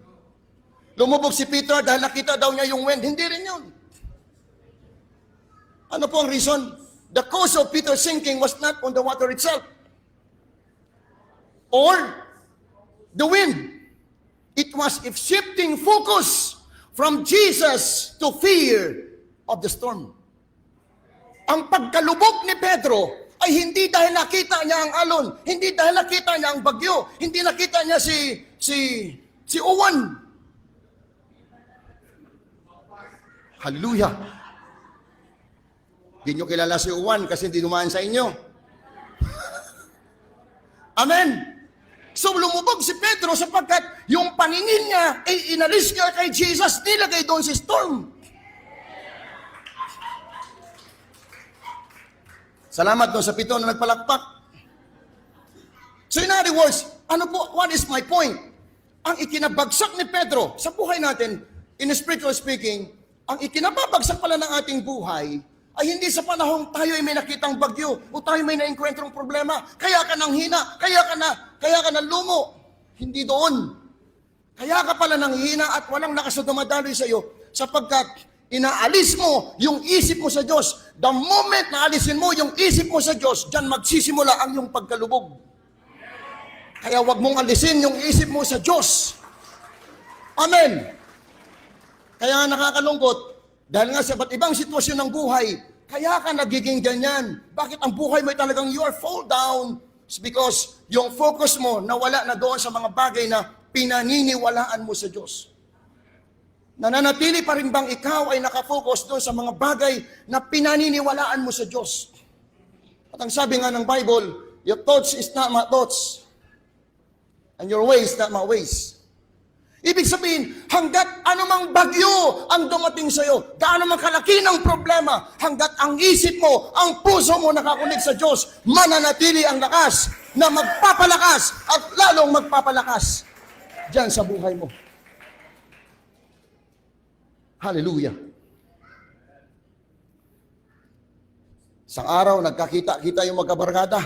Lumubog si Peter dahil nakita daw niya yung wind. Hindi rin yun. Ano po ang reason? The cause of Peter's sinking was not on the water itself or the wind. It was if shifting focus from Jesus to fear of the storm. Ang pagkalubog ni Pedro ay hindi dahil nakita niya ang alon, hindi dahil nakita niya ang bagyo, hindi nakita niya si Uwan. Hallelujah. Hindi nyo kilala si Uwan kasi hindi dumaan sa inyo. Amen. So lumubog si Pedro sapagkat yung paningin niya ay inalis niya kay Jesus, nilagay doon si storm. Salamat doon sa pito na nagpalakpak. So in other words, what is my point? Ang ikinabagsak ni Pedro sa buhay natin, in spiritual speaking, ang ikinababagsak pala ng ating buhay ay hindi sa panahong tayo ay may nakitang bagyo o tayo may naengkwentrong problema. Kaya ka nang hina, kaya ka nang lumo. Hindi doon. Kaya ka pala nang hina at walang lakas na dumadaloy sa iyo sapagkat inaalis mo yung isip mo sa Diyos. The moment na alisin mo yung isip mo sa Diyos, diyan magsisimula ang yung pagkalubog. Kaya wag mong alisin yung isip mo sa Diyos. Amen. Kaya nakakalungkot, dahil nga sa iba't ibang sitwasyon ng buhay, kaya ka nagiging ganyan. Bakit ang buhay mo ay talagang you are fall down? It's because yung focus mo nawala na doon sa mga bagay na pinaniniwalaan mo sa Diyos. Nananatili pa rin bang ikaw ay nakafocus doon sa mga bagay na pinaniniwalaan mo sa Diyos? At ang sabi nga ng Bible, your thoughts is not my thoughts, and your ways not my ways. Ibig sabihin, hanggat anumang bagyo ang dumating sa iyo, gaano man kalaki ng problema, hanggat ang isip mo, ang puso mo nakakunig sa Diyos, mananatili ang lakas na magpapalakas at lalong magpapalakas diyan sa buhay mo. Hallelujah. Isang araw, nagkakita-kita yung magkabarkada.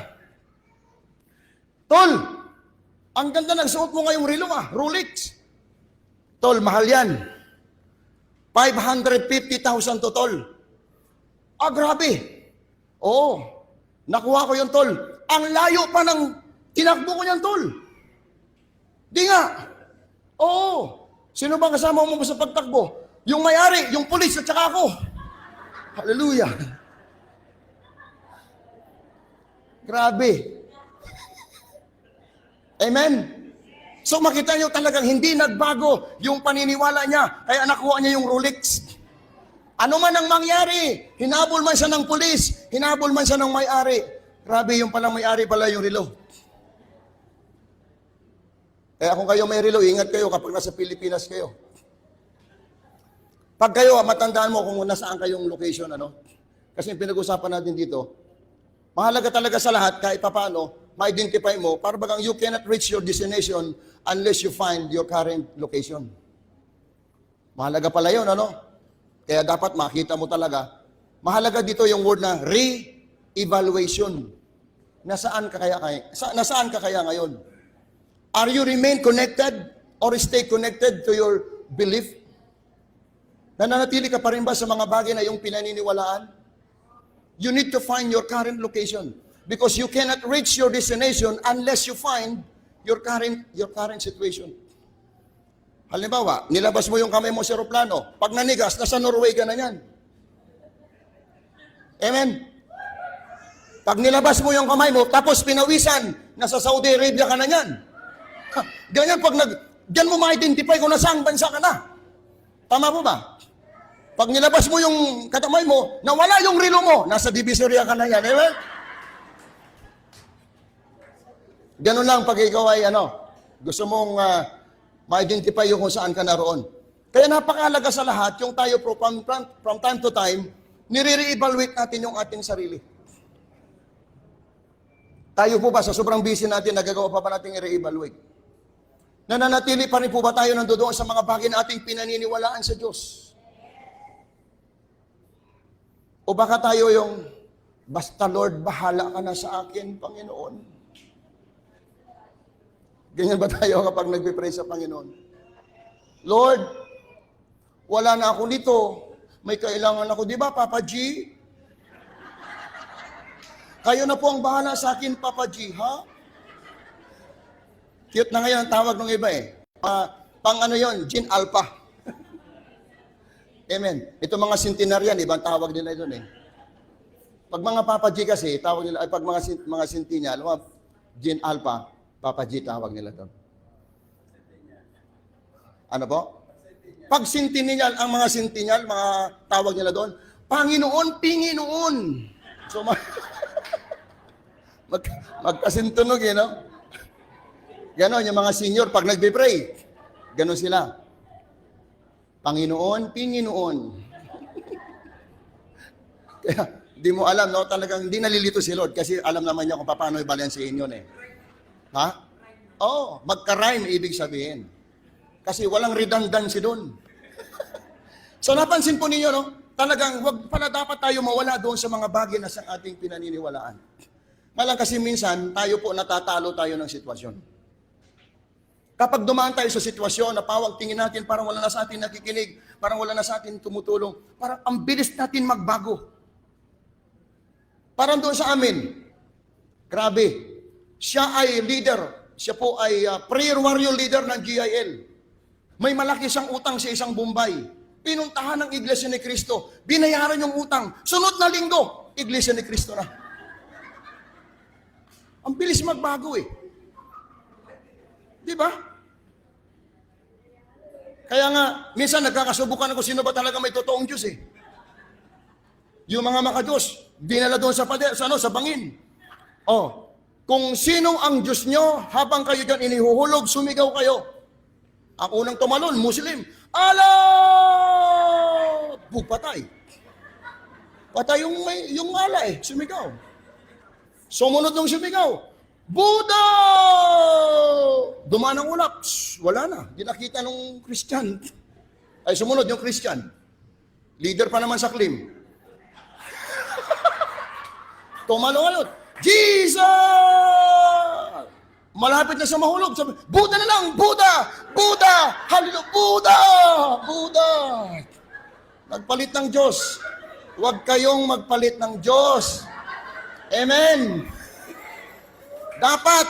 Tol, ang ganda ng suot mo ngayong relo Rolex. Tol, mahal yan. 550,000 to, Tol. Grabe. Oo, nakuha ko yung Tol. Ang layo pa ng tinakbo ko niyan, Tol. Di nga. Oo. Sino ba kasama mo sa pagtakbo? Yung may-ari, yung pulis at saka ako. Hallelujah. Grabe. Amen. So makita nyo talagang hindi nagbago yung paniniwala niya. Kaya nakuha niya yung Rolex. Ano man ang mangyari, hinabol man siya ng pulis, hinabol man siya ng may-ari. Grabe, yung palang may-ari pala yung relo. Kaya kung kayo may relo, ingat kayo kapag nasa Pilipinas kayo. Pag kayo, matandaan mo kung nasaan kayong location, Kasi pinag-usapan natin dito, mahalaga talaga sa lahat, kahit paano, ma-identify mo, para bagang you cannot reach your destination unless you find your current location. Mahalaga pala yun, Kaya dapat makita mo talaga. Mahalaga dito yung word na re-evaluation. Nasaan ka kaya ngayon? Are you remain connected or stay connected to your belief? Nananatili ka pa rin ba sa mga bagay na yung pinaniniwalaan? You need to find your current location because you cannot reach your destination unless you find your current situation. Halimbawa, nilabas mo yung kamay mo sa eroplano. Pag nanigas, nasa Norway ka na yan. Amen? Pag nilabas mo yung kamay mo, tapos pinawisan, nasa Saudi Arabia ka na yan. Ganyan, diyan mo ma-identify kung nasaan bansa ka na. Tama po ba? Pag nilabas mo yung katamay mo, nawala yung relo mo, nasa Divisoria ka na yan. Amen? Ganun lang pag ikaw ay gusto mong ma-identify yung kung saan ka naroon. Kaya napakahalaga sa lahat, yung tayo from time to time, nire-evaluate natin yung ating sarili. Tayo po ba, sa sobrang busy natin, nagagawa pa ba natin i-re-evaluate? Nananatili pa rin po ba tayo nandoon sa mga bagay na ating pinaniniwalaan sa Diyos? O baka tayo yung, basta Lord, bahala ka na sa akin, Panginoon. Ganyan ba tayo kapag nagpipray sa Panginoon? Lord, wala na ako nito. May kailangan ako. Di ba, Papa G? Kayo na po ang bahala sa akin, Papa G, ha? Cute na ngayon ang tawag ng iba eh. Gene Alpha. Amen. Ito mga centenarian, ibang tawag nila doon eh. Pag mga Papa G kasi, tawag nila, pag mga centennial, Gene Alpha, Papa G tawag nila doon. Ano po? Pag centennial, ang mga centennial, mga tawag nila doon, Panginoon, Pinginoon. So, magkasintunog eh, no? Ganon, yung mga senior, pag nagbe-pray, ganon sila. Panginoon, Pinginoon. Kaya, di mo alam, no? Talagang hindi nalilito si Lord kasi alam naman niya kung paano i-balancein yun eh. Ha? Oo, magka-rhyme ibig sabihin. Kasi walang redundancy doon. So napansin po ninyo, no? Talagang wag pala dapat tayo mawala doon sa mga bagay na sa ating pinaniniwalaan. Malang kasi minsan, tayo po natatalo tayo ng sitwasyon. Kapag dumaan tayo sa sitwasyon na pawag tingin natin, parang wala na sa atin nakikinig, parang wala na sa atin tumutulong, parang ang bilis natin magbago. Parang doon sa amin, grabe, siya ay leader, siya po ay prayer warrior leader ng GIL. May malaki siyang utang sa isang Bombay. Pinuntahan ng Iglesia ni Cristo, binayaran yung utang. Sunod na linggo, Iglesia ni Cristo na. Ang bilis magbago eh. Di ba? Kaya nga, minsan nagkakasubukan ako sino ba talaga may totoong Diyos eh. Yung mga makadiyos, dinala doon sa pader, sa bangin. Oh, kung sinong ang Diyos nyo, habang kayo dyan inihuhulog, sumigaw kayo. Ang unang tumalon, Muslim, Allah! Patay. Patay yung ala eh, sumigaw. Sumunod nung sumigaw, Buddha! Dumaan ang ulap, wala na, di nakita nung Christian. Ay, sumunod yung Christian. Leader pa naman sa claim. Tumalon, Jesus! Malapit na sa mahulog. Sabi, Buddha na lang! Buddha! Buddha! Hallelujah! Buddha! Buddha! Nagpalit ng Diyos. Huwag kayong magpalit ng Diyos. Amen! Dapat,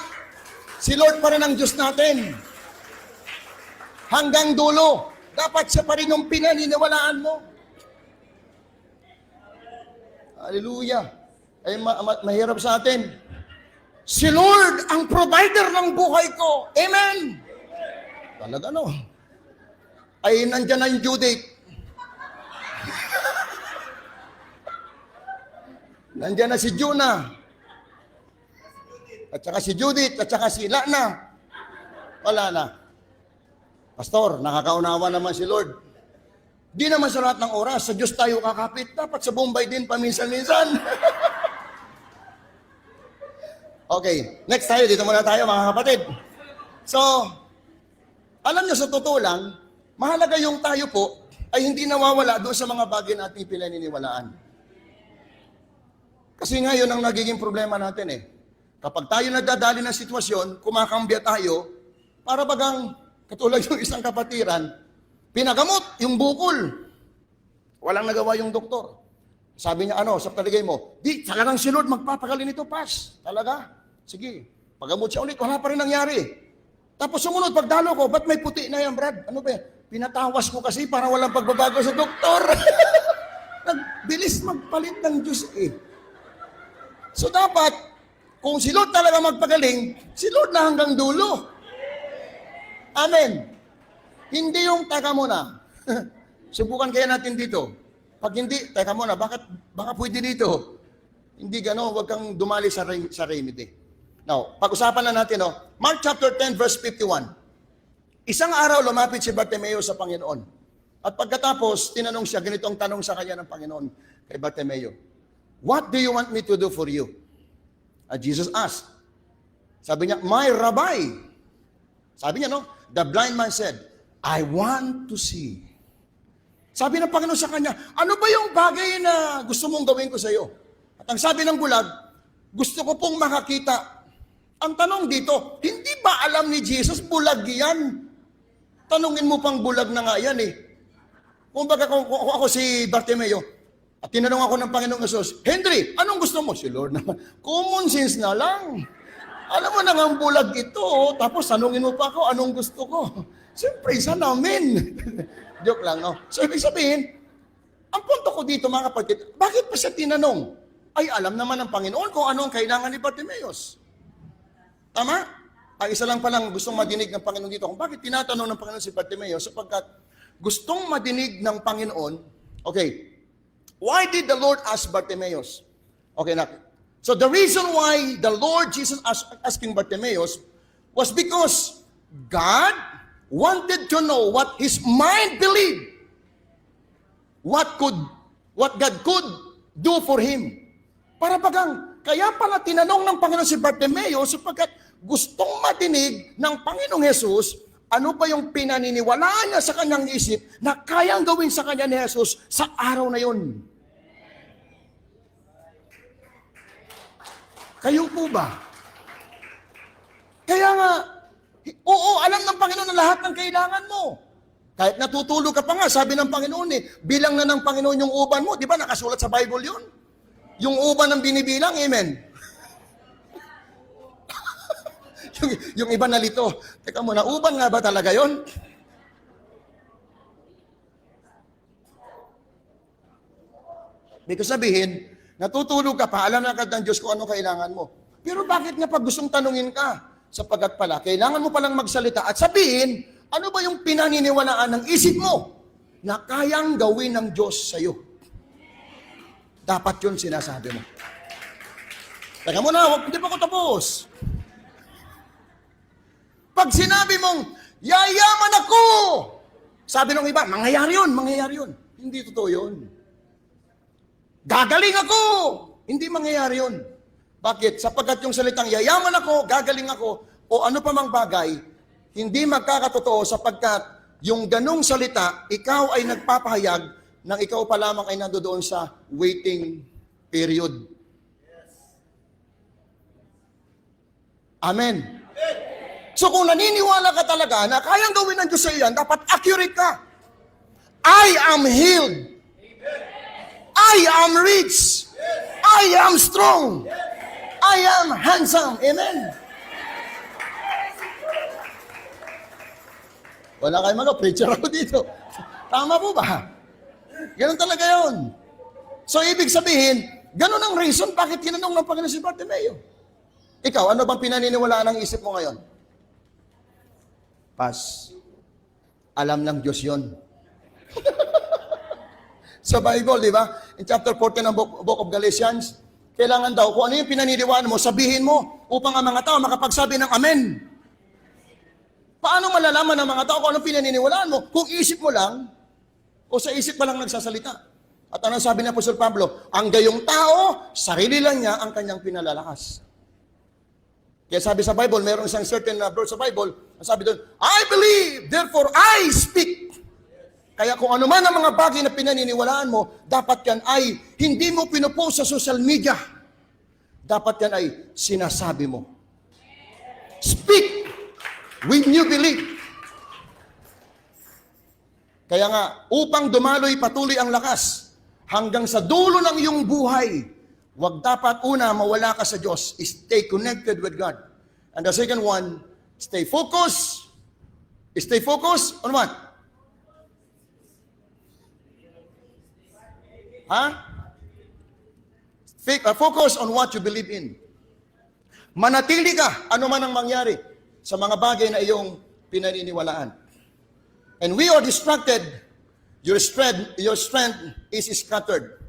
si Lord pa rin ang Diyos natin. Hanggang dulo. Dapat siya pa rin yung pinaniniwalaan mo. Hallelujah! Ay mahirap sa atin. Si Lord ang provider ng buhay ko. Amen! Talaga no. Ay nandyan na yung due date. Nandyan na si Jonah. At saka si Judith. At saka si Lana. Wala na. Pastor, nakakaunawa naman si Lord. Di naman sa lahat ng oras. Sa Diyos tayo kakapit. Dapat sa Bombay din paminsan-minsan. Okay, next tayo. Dito muna tayo mga kapatid. So, alam nyo sa totoo lang, mahalaga yung tayo po ay hindi nawawala doon sa mga bagay nating pinaniniwalaan. Kasi nga yun ang nagiging problema natin eh. Kapag tayo nagdadali ng sitwasyon, kumakambya tayo, para bagang katulad yung isang kapatiran, pinagamot yung bukol. Walang nagawa yung doktor. Sabi niya, sa paligay mo, di, talagang si Lord magpapagaling nito, pas. Talaga? Sige. Pagamot siya ulit, wala pa rin nangyari. Tapos sumunod, pagdalo ko, ba't may puti na yan, Brad? Ano ba? Pinatawas ko kasi para walang pagbabago sa doktor. Nagbilis magpalit ng Diyos eh. So dapat, kung si Lord talaga magpagaling, si Lord na hanggang dulo. Amen. Hindi yung, teka muna. Subukan kaya natin dito. Pag hindi, teka muna, baka pwede dito. Hindi gano'n, huwag kang dumali sa remedy. Now, pag-usapan na natin, Mark chapter 10, verse 51. Isang araw lumapit si Bartimeo sa Panginoon. At pagkatapos, tinanong siya, ganitong tanong sa kanya ng Panginoon kay Bartimeo, "What do you want me to do for you?" Jesus asked. Sabi niya, "My Rabbi." Sabi niya, the blind man said, "I want to see." Sabi ng Panginoon sa kanya, "Ano ba yung bagay na gusto mong gawin ko sa iyo?" At ang sabi ng bulag, "Gusto ko pong makakita." Ang tanong dito, hindi ba alam ni Jesus, bulag yan? Tanungin mo pang bulag na nga yan eh. Kung ako si Bartimeo, at tinanong ako ng Panginoong Jesus, "Henry, anong gusto mo?" Si Lord naman, common sense na lang. Alam mo na nga ang bulag ito, tapos tanungin mo pa ako, anong gusto ko? Siyempre, isa namin. Joke lang, no? So, ibig sabihin, ang punto ko dito, mga kapatid, bakit pa siya tinanong? Ay, alam naman ng Panginoon kung ano ang kailangan ni Bartimeus. Tama? Ay, isa lang palang gustong madinig ng Panginoon dito. Kung bakit tinatanong ng Panginoon si Bartimeus? Sapagkat gustong madinig ng Panginoon, okay, why did the Lord ask Bartimeus? Okay, na. So the reason why the Lord Jesus asking Bartimeus was because God wanted to know what his mind believed. What God could do for him. Para bagang, kaya pala tinanong ng Panginoon si Bartimeus sapagkat gustong matinig ng Panginoong Jesus ano ba yung pinaniniwalaan niya sa kanyang isip na kayang gawin sa kanya ni Jesus sa araw na yun. Kayo po ba? Kaya nga, oo, alam ng Panginoon ang lahat ng kailangan mo. Kahit natutulog ka pa nga, sabi ng Panginoon bilang na ng Panginoon yung uban mo. Di ba nakasulat sa Bible yun? Yung uban ang binibilang, amen. yung iba nalito. Teka muna, uban nga ba talaga yon? Ibig sabihin, natutulog ka pa, alam na agad ng Diyos kung ano kailangan mo. Pero bakit nga pag gustong tanungin ka? Sapagkat pala, kailangan mo palang magsalita at sabihin, ano ba yung pinaniniwalaan ng isip mo na kayang gawin ng Diyos sa iyo? Dapat yun sinasabi mo. Teka muna, hindi pa ko tapos. Pag sinabi mong, yayaman ako, sabi ng iba, mangyayari yun. Hindi totoo yun. Gagaling ako, hindi mangyayari yun. Bakit? Sapagkat yung salitang yayaman ako, gagaling ako, o ano pa mang bagay, hindi magkakatotoo sapagkat yung ganong salita, ikaw ay nagpapahayag nang ikaw pa lamang ay nandoon sa waiting period. Amen. So kung naniniwala ka talaga na kayang gawin ng Diyos sa iyan, dapat accurate ka. I am healed. I am rich. I am strong. I am handsome. Amen. Wala kayo preacher ako dito. Tama po ba? Ganun talaga yun. So ibig sabihin, ganun ang reason bakit tinanong ng Panginoon si Bartimeo. Ikaw, ano bang pinaniniwalaan ng isip mo ngayon? Pas. Alam ng Diyos yun. Sa Bible, di ba? In chapter 14 ng book of Galatians, kailangan daw, kung ano yung pinaniniwalaan mo, sabihin mo, upang ang mga tao makapagsabi ng Amen. Paano malalaman ng mga tao kung anong pinaniniwalaan mo? Kung isip mo lang, o sa isip pa lang nagsasalita. At ano sabi ni Apostol Pablo? Ang gayong tao, sarili lang niya ang kanyang pinalalakas. Kaya sabi sa Bible, mayroong isang certain verse sa Bible, sabi doon, I believe, therefore I speak. Kaya kung ano man ang mga bagay na pinaniniwalaan mo, dapat yan ay hindi mo pinupost sa social media. Dapat yan ay sinasabi mo. Speak when you believe. Kaya nga, upang dumaloy patuloy ang lakas, hanggang sa dulo ng iyong buhay, wag dapat una mawala ka sa Diyos. Stay connected with God. And the second one, stay focused. Stay focused on what? Focus on what you believe in. Manatili ka, ano man ang mangyari, sa mga bagay na iyong pinaniniwalaan. And we are distracted, your strength is scattered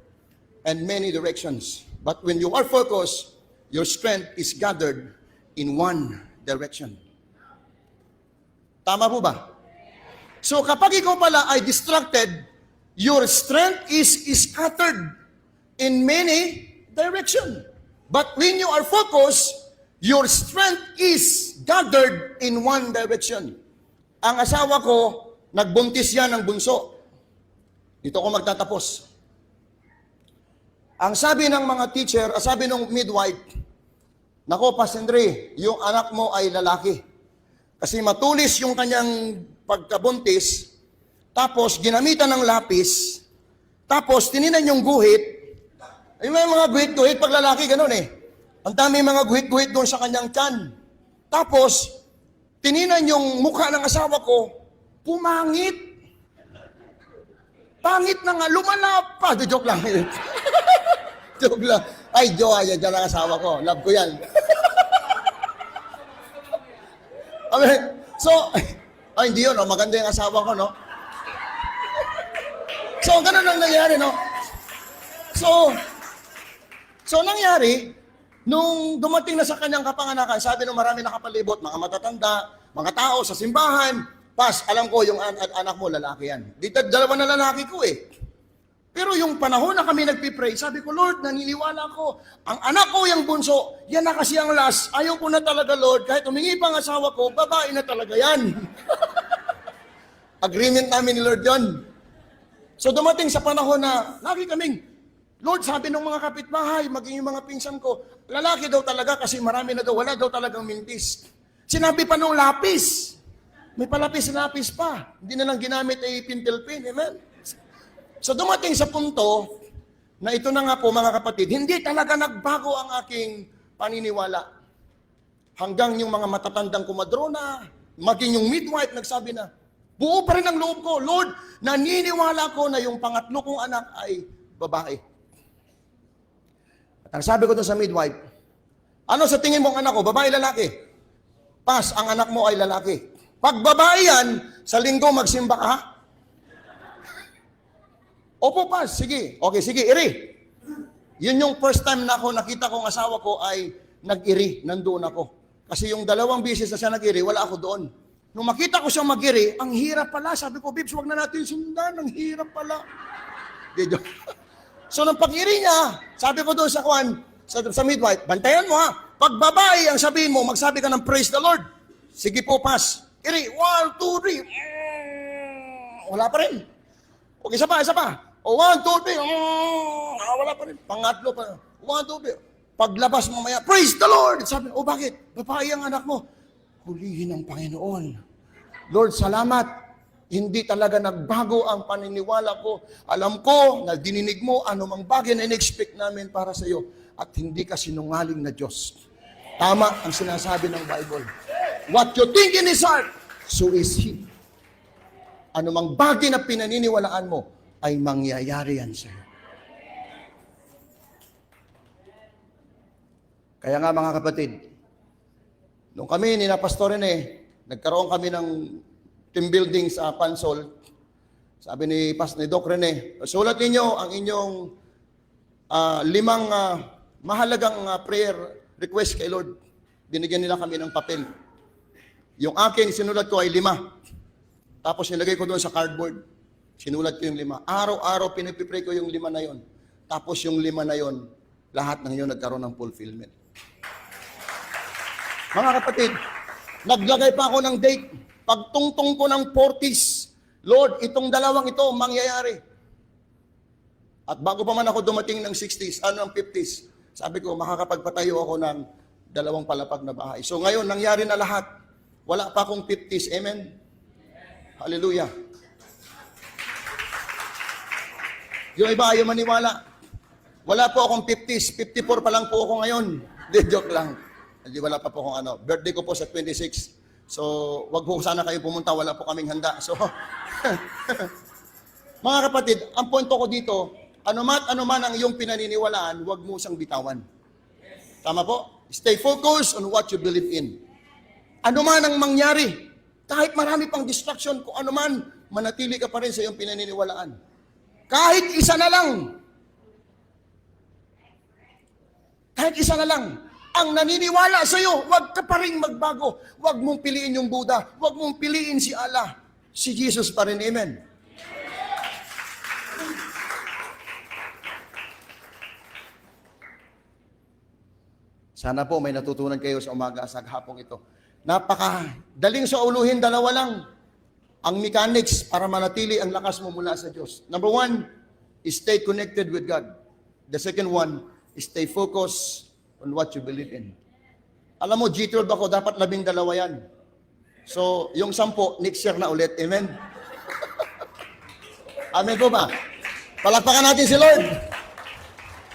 in many directions. But when you are focused, your strength is gathered in one direction. Tama po ba? So kapag ikaw pala ay distracted, your strength is scattered in many direction. But when you are focused, your strength is gathered in one direction. Ang asawa ko, nagbuntis yan ng bunso. Dito ko magtatapos. Ang sabi ng mga teacher, sabi ng midwife, nako, Pastor, yung anak mo ay lalaki. Kasi matulis yung kanyang pagkabuntis, tapos ginamitan ng lapis, tapos tininan yung guhit. Ay, may mga guhit-guhit pag lalaki, ganun eh. Ang dami mga guhit-guhit doon sa kanyang tiyan. Tapos, tininan yung mukha ng asawa ko, pumangit. Pangit na nga, lumalap pa. Joke lang. Joke lang. Ay, Joe, yan ang asawa ko. Love ko yan. So, ay, hindi yun, no? Maganda yung asawa ko, no? So, ganun ang nangyari, no? So nangyari, nung dumating na sa kanyang kapanganakan, sabi nung marami nakapalibot, mga matatanda, mga tao sa simbahan, Pas, alam ko yung anak mo, lalaki yan. Dalawa na lalaki ko eh. Pero yung panahon na kami nagpipray, sabi ko, Lord, naniniwala ko, ang anak ko yung bunso, yan na kasi ang last, ayaw ko na talaga, Lord, kahit humingi pang asawa ko, babae na talaga yan. Agreement namin ni Lord yun. So dumating sa panahon na, lagi kaming, Lord, sabi ng mga kapitbahay, maging yung mga pinsan ko, lalaki daw talaga kasi marami na daw, wala daw talagang mintis. Sinabi pa nung lapis, may palapis-lapis pa, hindi na lang ginamit ay pintil-pin, amen? So dumating sa punto na ito na nga po mga kapatid, hindi talaga nagbago ang aking paniniwala. Hanggang yung mga matatandang kumadrona, maging yung midwife nagsabi na, buo pa rin ang loob ko, Lord, naniniwala ko na yung pangatlo kong anak ay babae. At ang sabi ko doon sa midwife, ano sa tingin mong anak ko, babae lalaki? Pas, ang anak mo ay lalaki. Pag babae yan, sa linggo magsimba ka, ha? Opo, Pas, sige. Okay, sige, iri. Yun yung first time na ako nakita kong asawa ko ay nag-iri, nandoon ako. Kasi yung 2 beses na siya nag-iri, wala ako doon. Nung makita ko siyang mag-iri, ang hirap pala. Sabi ko, Bibs, wag na natin sundan, ang hirap pala. So, nung pag-iri niya, sabi ko doon sa sa midwife, bantayan mo ha. Pag babae ang sabihin mo, magsabi ka ng praise the Lord. Sige po, Pas. Iri, 1, 2, 3. Wala pa rin. Okay, isa pa. O, 1, 2, 3. Wala pa rin. Pangatlo pa. 1, 2, 3. Paglabas mamaya, praise the Lord. Sabi, bakit? Babae ang anak mo. Hulihin ng Panginoon. Lord, salamat. Hindi talaga nagbago ang paniniwala ko. Alam ko na dininig mo anumang bagay na in-expect namin para sa iyo at hindi ka sinungaling na Diyos. Tama ang sinasabi ng Bible. What you think in His heart, so is He. Anumang bagay na pinaniniwalaan mo, ay mangyayari yan sa iyo. Kaya nga mga kapatid, nung kami ni na Pastor Rene, nagkaroon kami ng team building sa Pansol. Sabi ni Doc Rene, sulat ninyo ang inyong 5 mahalagang prayer request kay Lord. Binigyan nila kami ng papel. Yung akin, sinulat ko ay 5. Tapos nilagay ko doon sa cardboard. Sinulat ko yung 5. Araw-araw pinipipray ko yung 5 na yon. Tapos yung 5 na yon, lahat ng yun nagkaroon ng fulfillment. Mga kapatid, naglagay pa ako ng date. Pagtungtong ko ng 40s, Lord, itong 2 ito, mangyayari. At bago pa man ako dumating ng 60s, ng 50s, sabi ko, makakapagpatayo ako ng 2 palapag na bahay. So ngayon, nangyari na lahat. Wala pa akong 50s, amen? Hallelujah. Yung iba ayaw maniwala. Wala po akong 50s, 54 pa lang po ako ngayon. Hindi, joke lang. Hindi, wala pa po akong birthday ko po sa 26. So, wag po sana kayo pumunta, wala po kaming handa. So, mga kapatid, ang punto ko dito, anuman ang iyong pinaniniwalaan, wag mo siyang bitawan. Tama po? Stay focused on what you believe in. Anuman ang mangyari, kahit marami pang distraction, kung anuman, manatili ka pa rin sa iyong pinaniniwalaan. Kahit isa na lang. Kahit isa na lang. ang naniniwala sa iyo, huwag ka pa rin magbago. Huwag mong piliin yung Buddha. Huwag mong piliin si Allah. Si Jesus pa rin. Amen. Sana po may natutunan kayo sa umaga sa hapong ito. Napakadaling sa uluhin, dalawa lang ang mechanics para manatili ang lakas mo mula sa Diyos. Number one, is stay connected with God. The second one, is stay focused on what you believe in. Alam mo, G12 ako, dapat 12 yan. So, yung 10, next year na ulit. Amen? Amen po ba? Palakpakan natin si Lord.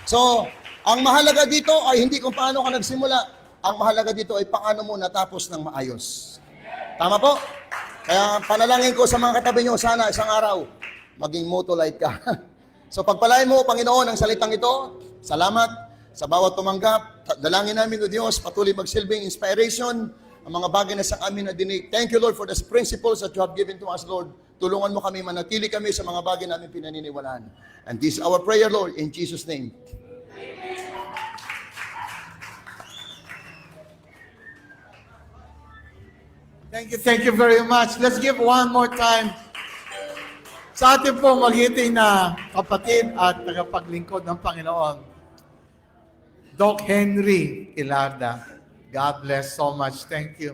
So, ang mahalaga dito ay hindi kung paano ka nagsimula. Ang mahalaga dito ay paano mo natapos ng maayos. Tama po? Kaya panalangin ko sa mga katabi nyo, sana isang araw, maging motolite ka. So pagpalain mo, Panginoon, ang salitang ito. Salamat sa bawat tumanggap. Dalangin namin o Diyos, patuloy magsilbing inspiration ang mga bagay na sa amin na dinig. Thank you, Lord, for these principles that you have given to us, Lord. Tulungan mo kami, manatili kami sa mga bagay namin pinaniniwalaan. And this is our prayer, Lord, in Jesus' name. Thank you very much. Let's give one more time sa ating pong magiting na kapatid at tagapaglingkod ng Panginoon, Doc Henry Ilarda. God bless so much. Thank you.